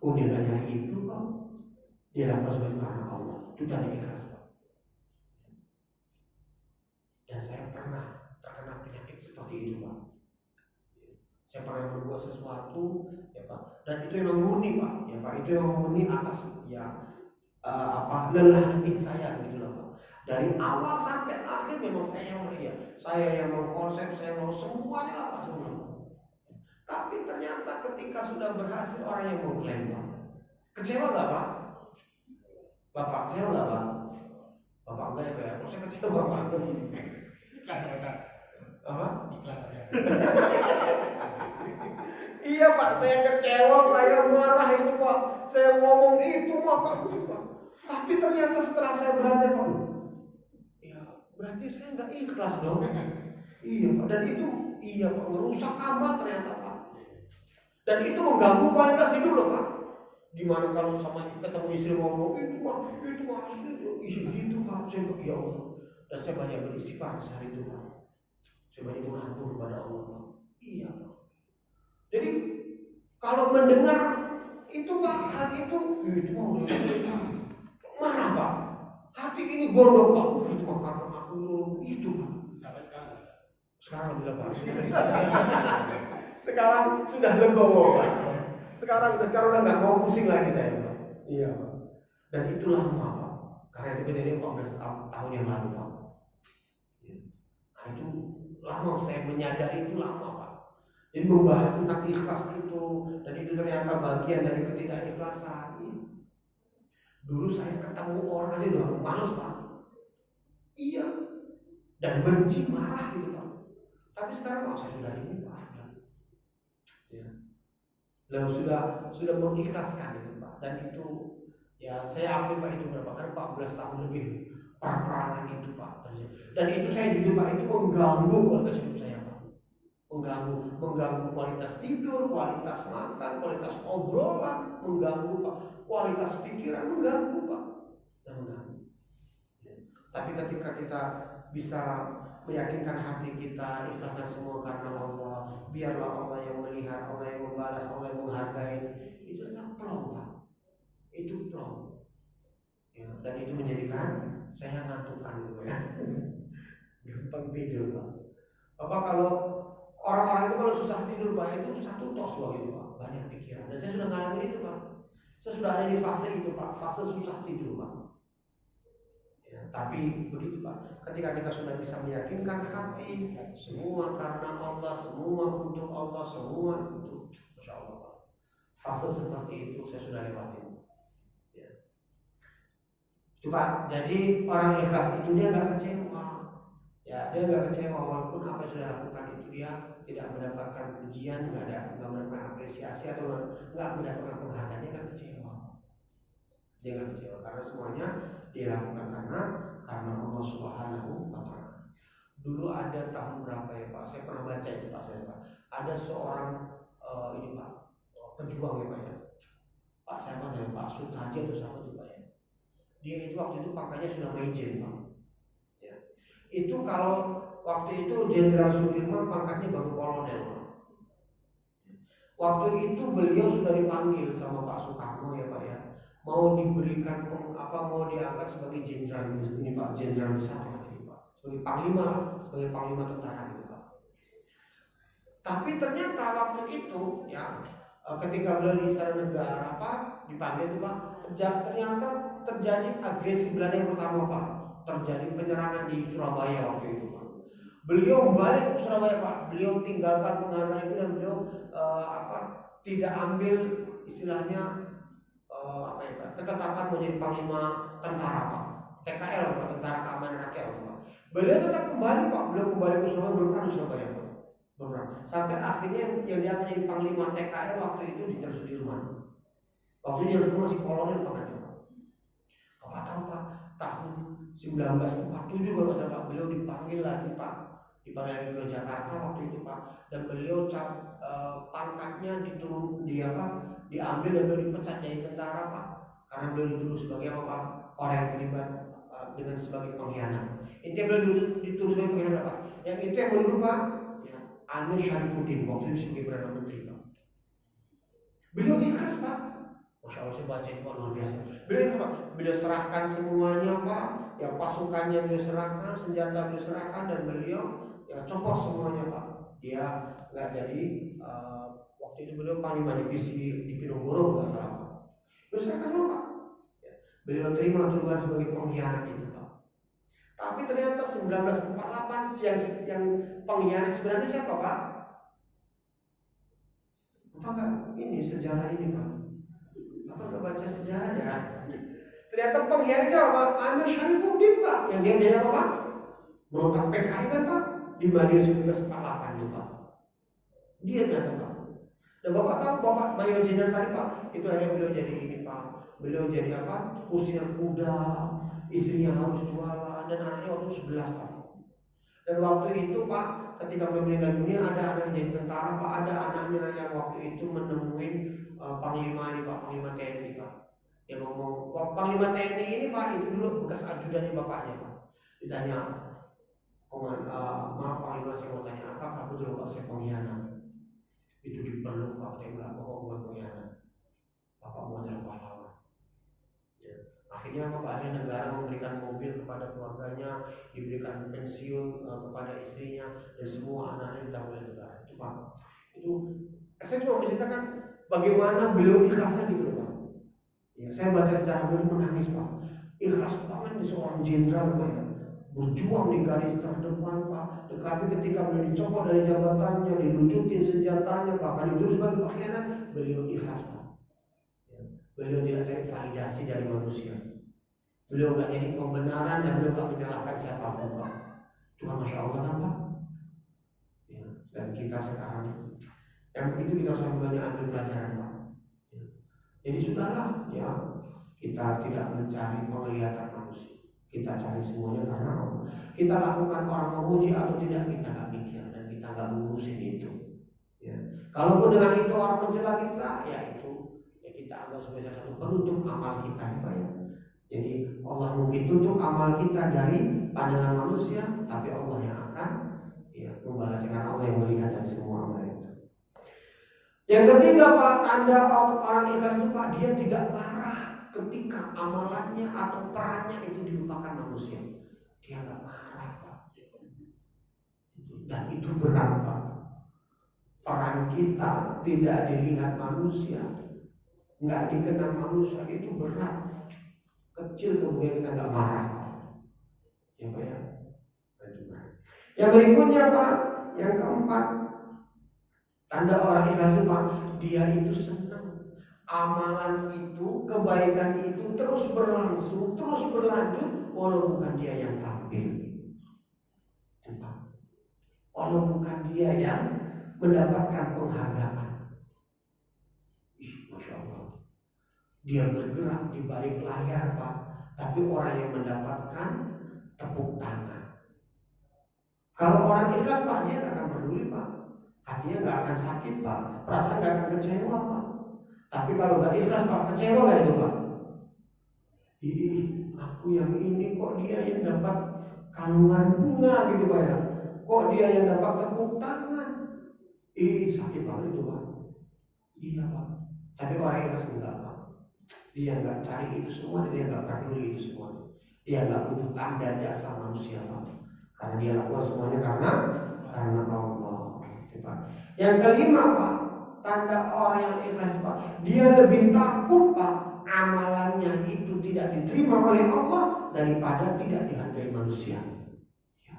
Oh, dia nggak nyari itu, Pak. Dia lakukan sebagai karena Allah. Itu tanda ikhlas, Pak. Dan saya pernah terkena penyakit seperti itu, Pak. Saya pernah berbuat sesuatu, ya Pak. Dan itu yang murni, Pak. Ya Pak, itu yang murni atas lelah hati saya, gitu loh, Pak. Dari awal sampai akhir memang saya yang melihat, saya yang mengkonsep, saya mau semuanya lah, Pak, semua. Tapi ternyata ketika sudah berhasil, orang yang mengklaim, Pak. Kecewa nggak, Pak? Bapak kecewa nggak, Pak? Bapak enggak ya, Pak? Kalau saya kecewa, Pak. Apa? Iya, Pak, saya kecewa, saya marah itu, Pak. Saya ngomong itu, Pak. Tapi ternyata setelah saya belajar, Pak, ya berarti saya nggak ikhlas dong. Iya, Pak. Dan itu, iya, Pak, merusak amal ternyata, Pak. Dan itu mengganggu kualitas hidup loh, Pak. Gimana kalau sama ketemu istri ngomong itu asli, gitu, Pak. Saya ya Allah. Dan saya banyak beristighfar sehari itu, Pak. Saya banyak mengatur kepada Allah, Pak. Iya, Pak. Jadi kalau mendengar itu, Pak, hal itu mau marah, Pak. Hati ini gondok, Pak. Itu Pak, karena aku itu, Pak. Sampai sekarang. Sekarang bila, Pak. Sekarang sudah legowo, Pak. Sekarang udah nggak mau pusing lagi saya, Pak. Iya, Pak. Dan itu lama, Pak. Karena itu kejadian 14 tahun yang lalu, Pak. Nah, itu lama, saya menyadari itu lama, Pak. Jadi membahas tentang ikhlas itu, dan itu ternyata bagian dari ketidakikhlasan. Dulu saya ketemu orang aja udah males, Pak. Iya. Dan benci, marah gitu, Pak. Tapi sekarang saya sudah ini, Pak. Ya. Lalu sudah mengikhlaskan itu, Pak. Dan itu ya saya akui, Pak, itu berapa kan 14 tahun lebih perperangan itu, Pak, terjadi. Dan itu saya jujur, Pak, itu mengganggu kualitas hidup saya, Pak. Mengganggu kualitas tidur, kualitas makan, kualitas obrolan, mengganggu, Pak. Kualitas pikiran mengganggu, Pak. Dan mengganggu. Tapi ketika kita bisa meyakinkan hati kita, ikhlaskan semua karena Allah, biarlah Allah yang melihat, Allah yang membalas, Allah yang menghargai, itu tetap plong, Pak. Itu plong. Ya, dan itu menjadikan saya ngantukan gitu, ya. Gampang tidur, Pak. Bapak kalau orang-orang itu kalau susah tidur, Pak, itu satu tos loh gitu, Pak. Banyak pikiran. Dan saya sudah ngalamin itu, Pak. Saya sudah ada di fase itu, Pak. Fase susah tidur, Pak. Ya, tapi begitu, Pak. Ketika kita sudah bisa meyakinkan hati, semua karena Allah, semua untuk Allah, semua untuk, Masya Allah, Pak. Fase seperti itu saya sudah lewatin. Ya. Coba, jadi orang ikhlas itu dia nggak kecewa. Ya, dia nggak kecewa walaupun apa yang sudah lakukan itu dia tidak mendapatkan pujian, nggak mendapatkan apresiasi atau nggak mendapatkan penghargaan, dia nggak kecewa. Dia nggak kecewa karena semuanya dia lakukan karena Allah Subhanahu wa Ta'ala. Dulu ada tahun berapa ya, Pak? Saya pernah baca itu, Pak, Pak. Ada seorang ini, Pak, pejuang ya, Pak, ya. Pak siapa saya, Pak Sutraji atau siapa tuh, Pak, ya. Dia itu waktu itu pangkatnya sudah majen, Pak. Ya. Itu kalau waktu itu Jenderal Sudirman pangkatnya baru kolonel, Pak. Waktu itu beliau sudah dipanggil sama Pak Soekarno ya, Pak, ya. Mau diberikan mau diangkat sebagai jenderal ini, Pak, jenderal besar ini, Pak. Sebagai panglima tentara gitu, Pak. Tapi ternyata waktu itu ya ketika beliau di Istana Negara Pak dipanggil itu Pak, ternyata terjadi agresi Belanda yang pertama Pak, terjadi penyerangan di Surabaya waktu itu Pak. Beliau balik ke Surabaya Pak, beliau tinggalkan pengamanan itu dan beliau tidak ambil istilahnya ketetapan menjadi panglima tentara Pak, TKL Pak, Tentara Keamanan Rakyat Pak. Beliau tetap kembali Pak, beliau kembali ke Surabaya, berperang di Surabaya Pak. Sampai akhirnya yang dia menjadi panglima TKL waktu itu di Sudirman. Waktu itu Sudirman masih kolonel Pak. Bapak tahu Pak, tahun 1947 kalau saya Pak, beliau dipanggil lagi Pak, dipanggil ke Jakarta waktu itu Pak, dan beliau pangkatnya diambil dan beliau dipecat jadi tentara Pak, karena beliau dituduh sebagai apa Pak, orang yang terlibat dengan sebagai pengkhianat. Intinya beliau dituduh sebagai pengkhianat Pak. Yang itu yang menuduh Pak, Amir Syarifuddin waktu itu sebagai Perdana Menteri Pak. Beliau ikhlas Pak. Masya Allah saya baca itu Pak, luar biasa. Beliau ikhlas Pak. Beliau serahkan semuanya Pak. Ya pasukannya beliau serahkan, senjata beliau serahkan, dan beliau copot semuanya Pak. Dia nggak jadi waktu itu beliau panglima divisi di Pinonggoro nggak salah Pak. Beliau serahkan semua Pak. Beliau terima tuduhan sebagai pengkhianat itu Pak. Tapi ternyata 1948 yang pengkhianat sebenarnya siapa Pak? Apakah ini sejarah ini Pak? Apa nggak baca sejarahnya? Ternyata pengkhianat siapa Pak? Amir Syarifuddin Pak. Yang dia apa Pak? Berontak PKI kan Pak? Di Madiun 1948 itu Pak. Dia ternyata Pak. Dan Bapak tahu Bapak Mayor Jenderal tadi Pak, itu hanya beliau jadi ini Pak. Beliau jadi apa? Kusir kuda, istrinya harus jualan, dan anaknya waktu 11 Pak. Dan waktu itu Pak, ketika beliau meninggal dunia, ada anak yang jadi tentara Pak, ada anaknya yang waktu itu menemui Panglima ini Pak, Panglima TNI Pak. Yang ngomong, Panglima TNI ini Pak, itu dulu bekas ajudannya bapaknya Pak. Ditanya, maaf Panglima, saya mau tanya, apakah betul Pak saya pengkhianat? Itu dipeluk Pak, dia enggak, Bapak bukan pengkhianat, Bapak mau adalah pahlawan. Akhirnya Pak, akhirnya negara memberikan mobil kepada keluarganya, diberikan pensiun kepada istrinya, dan semua anaknya ditanggung oleh negara. Itu Pak, itu saya cuma menceritakan bagaimana beliau ikhlasnya gitu Pak. Ya, saya baca sejarah beliau menangis Pak, ikhlas banget di seorang jenderal Pak ya, berjuang di garis terdepan Pak. Tetapi ketika beliau dicopot dari jabatannya, dilucutin senjatanya, bahkan dituduh sebagai pengkhianat, beliau ikhlas Pak. Beliau tidak cari validasi dari manusia. Beliau gak jadi pembenaran dan beliau gak menyalahkan siapapun Pak. Cuma Masya Allah kan Pak. Ya, dan kita sekarang yang begitu kita harus banyak ambil pelajaran Pak. Ya. Jadi sudahlah ya, kita tidak mencari penglihatan manusia. Kita cari semuanya karena Allah. Kita lakukan orang memuji atau tidak, kita gak mikir dan kita gak mengurusin itu. Ya. Kalaupun dengan itu orang mencela kita, ya itu kita anggap sebagai satu penutup amal kita ya Pak ya. Jadi Allah mungkin tutup amal kita dari pandangan manusia, tapi Allah yang akan membalasnya, karena Allah yang melihat dari semua amal itu. Yang ketiga Pak, tanda orang ikhlas itu Pak, dia tidak marah ketika amalannya atau perannya itu dilupakan manusia. Dia nggak marah Pak. Dan itu berat Pak. Peran kita tidak dilihat manusia, nggak dikenal manusia, itu berat. Kecil kemudian kita nggak marah, ya Pak ya. Yang berikutnya Pak, yang keempat, tanda orang ikhlas itu Pak, dia itu senang amalan itu, kebaikan itu terus berlangsung, terus berlanjut, walau bukan dia yang tampil, walau bukan dia yang mendapatkan penghargaan. Masya Allah. Dia bergerak di balik layar Pak, tapi orang yang mendapatkan tepuk tangan. Kalau orang ikhlas Pak, dia gak akan peduli Pak, hatinya gak akan sakit Pak, perasaan gak akan kecewa Pak. Tapi kalau gak ikhlas Pak, kecewa gak itu Pak? Ih, aku yang ini kok dia yang dapat kalungan bunga gitu Pak ya, kok dia yang dapat tepuk tangan. Ih, sakit banget itu Pak. Iya Pak. Tapi orang ikhlas enggak Pak. Dia nggak cari itu semua, dia nggak peduli itu semua. Dia nggak butuh tanda jasa manusia Pak, karena dia lakukan semuanya karena Allah. Pak. Yang kelima Pak, tanda orang yang ikhlas Pak, dia lebih takut Pak amalannya itu tidak diterima oleh Allah daripada tidak dihargai manusia. Ya.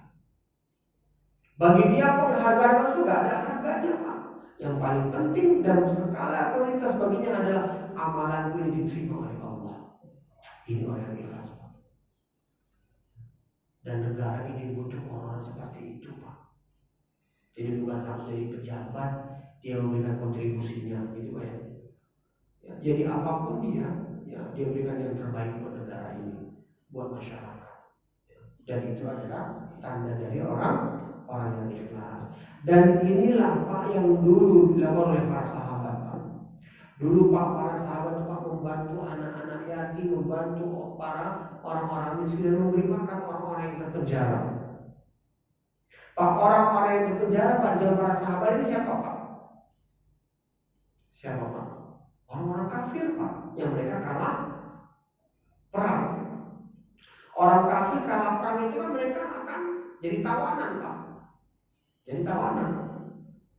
Bagi dia penghargaan itu gak ada harganya Pak. Yang paling penting dan skala prioritas baginya adalah amalanku ini diterima oleh Allah. Ini orang yang ikhlas Pak. Dan negara ini butuh orang seperti itu Pak. Jadi bukan harus jadi pejabat dia memberikan kontribusinya gitu Pak ya. Ya, jadi apapun dia, ya, dia berikan yang terbaik buat negara ini, buat masyarakat. Ya. Dan itu adalah tanda dari orang yang ikhlas. Dan inilah Pak yang dulu dilakukan oleh para sahabat Pak. Dulu Pak para sahabat Pak membantu anak-anak yatim, membantu para orang-orang miskin dan memberi makan orang-orang yang terpenjara. Pak orang-orang yang terpenjara pada zaman para sahabat ini siapa Pak? Siapa Pak? Orang-orang kafir Pak, yang mereka kalah perang. Orang kafir kalah perang itu kan mereka akan jadi tawanan Pak. Jadi tawanan.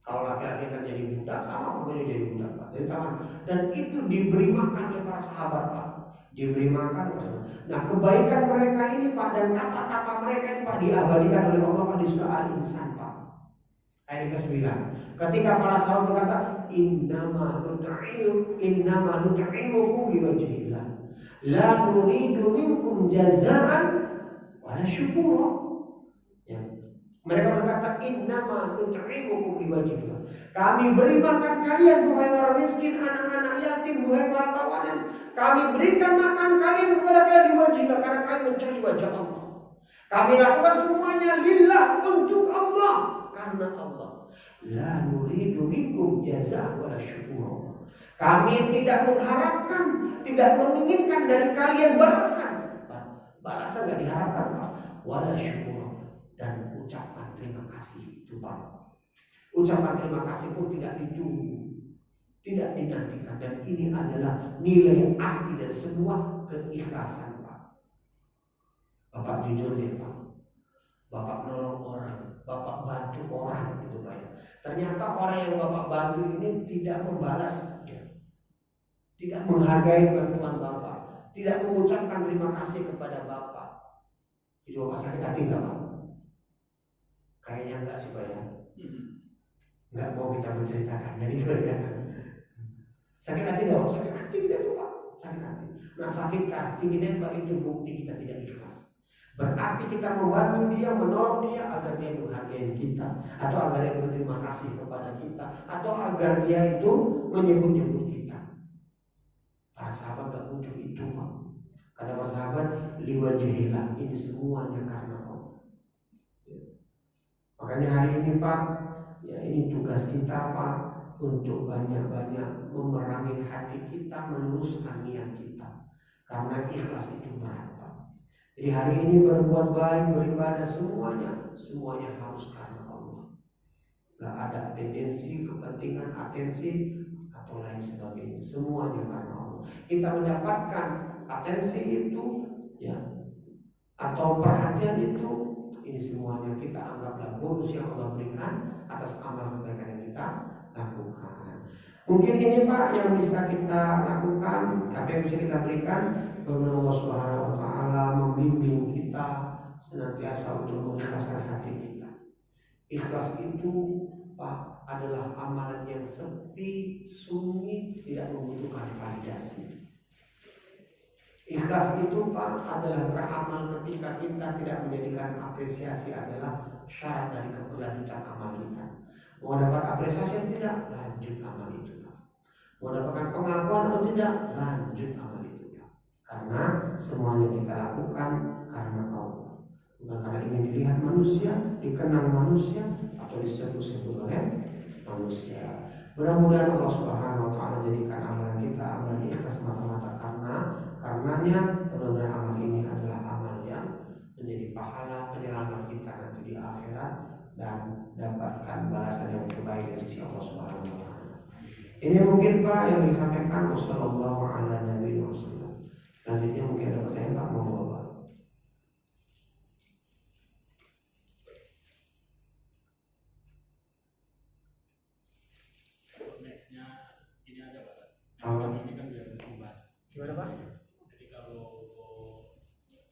Kalau laki-laki kan jadi budak, sama pokoknya jadi budak Pak. Jadi tawanan. Dan itu diberi makan oleh para sahabat Pak. Diberi makan. Nah kebaikan mereka ini Pak dan kata-kata mereka itu Pak diabadikan oleh Allah Pak di surah Al-Insan Pak. Ayat ke-9. Ketika para sahabat berkata, innama nut'imukum liwajhillah la nuridu minkum jazaan wala syukura. Ya. Mereka berkata, innama nut'imukum liwajhillah. Kami beri makan kalian bukan orang miskin, anak-anak yatim, bukan para tawanan. Kami berikan makan kalian kepada kalian liwajhillah karena kami mencari wajah Allah. Kami lakukan semuanya lillah, untuk Allah, karena Allah. La nuridu minkum jazaa wala syukur. Kami tidak mengharapkan, tidak menginginkan dari kalian balasan. Balasan tidak diharapkan Pak. Wala syukur, dan ucapan terima kasih itu Pak. Ucapan terima kasih pun tidak ditunggu, tidak dinantikan, dan ini adalah nilai arti dari sebuah keikhlasan Pak. Bapak jujur deh Pak. Bapak nolong orang, Bapak bantu orang gitu Pak ya. Ternyata orang yang Bapak bantu ini tidak membalas, ya. Tidak menghargai bantuan Bapak, tidak mengucapkan terima kasih kepada Bapak. Itu Bapak sakit hati nggak Pak? Kayaknya enggak sih Pak ya. Nggak mau kita menceritakannya itu ya. Sakit hati nggak Pak? Sakit hati kita tuh Pak, sakit hati. Nah sakit hati kita Pak itu bukti kita tidak ikhlas. Berarti kita membantu dia, menolong dia agar dia menghargai kita, atau agar dia berterima kasih kepada kita, atau agar dia itu menyebut-nyebut kita. Para sahabat gak butuh itu Pak. Kata para sahabat, liwajhillah, ini semuanya karena Allah. Makanya hari ini Pak, ya ini tugas kita Pak, untuk banyak-banyak memerangi hati kita, meluruskan niat kita. Karena ikhlas itu berat. Jadi hari ini berbuat baik, beribadah, semuanya harus karena Allah. Gak ada tendensi, kepentingan, atensi atau lain sebagainya. Semuanya karena Allah. Kita mendapatkan atensi itu, ya, atau perhatian itu, ini semuanya kita anggaplah bonus yang Allah berikan atas amal kebaikan yang kita lakukan. Mungkin ini Pak yang bisa kita lakukan, apa yang bisa kita berikan. Karena Allah Subhanahu wa Ta'ala membimbing kita senantiasa untuk mengikhlaskan hati kita. Ikhlas itu Pak adalah amalan yang sepi, sunyi, tidak membutuhkan validasi. Ikhlas itu Pak adalah beramal ketika kita tidak menjadikan apresiasi adalah syarat dari keberlanjutan amal kita. Mau dapat apresiasi atau tidak, lanjut amal itu Pak. Mau dapatkan pengakuan atau tidak, lanjut amal itu. Karena semuanya kita lakukan karena Allah, bukan karena ingin dilihat manusia, dikenal manusia, atau disebut-sebut oleh manusia. Mudah-mudahan Allah Subhanahu wa Ta'ala jadikan amalan kita amal ikhlas semata-mata karenanya. Mudah-mudahan amal ini adalah amal yang menjadi pahala penyelamat kita nanti di akhirat dan dapatkan balasan yang terbaik dari sisi Allah Subhanahu wa Ta'ala. Ini mungkin Pak yang disampaikan. Wassalamualaikum. Selanjutnya mungkin ada pertanyaan Pak, mau Bapak. Nextnya ini aja Pak. Apa? Ini kan biar membahas. Gimana Pak? Jadi kalau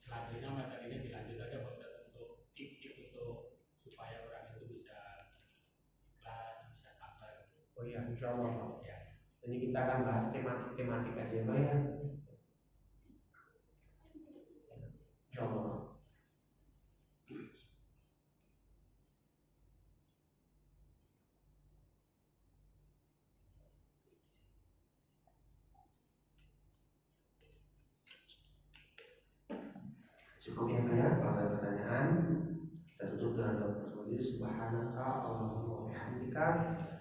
selanjutnya materinya dilanjut aja Pak untuk tip-tip untuk supaya orang itu bisa ikhlas, bisa sabar. Oh iya, insya Allah Pak. Ya. Ini kita akan bahas tematik aja Pak ya. Insya Allah Pak. Cukup ya Pak ya, kalau ada pertanyaan kita tutup dengan doa bersama. Subhanaka Allahumma wa bihamdika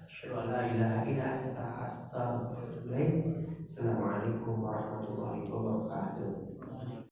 asyhadu an la ilaha illa anta astaghfiruka wa atubu ilaik. Assalamualaikum warahmatullahi wabarakatuh.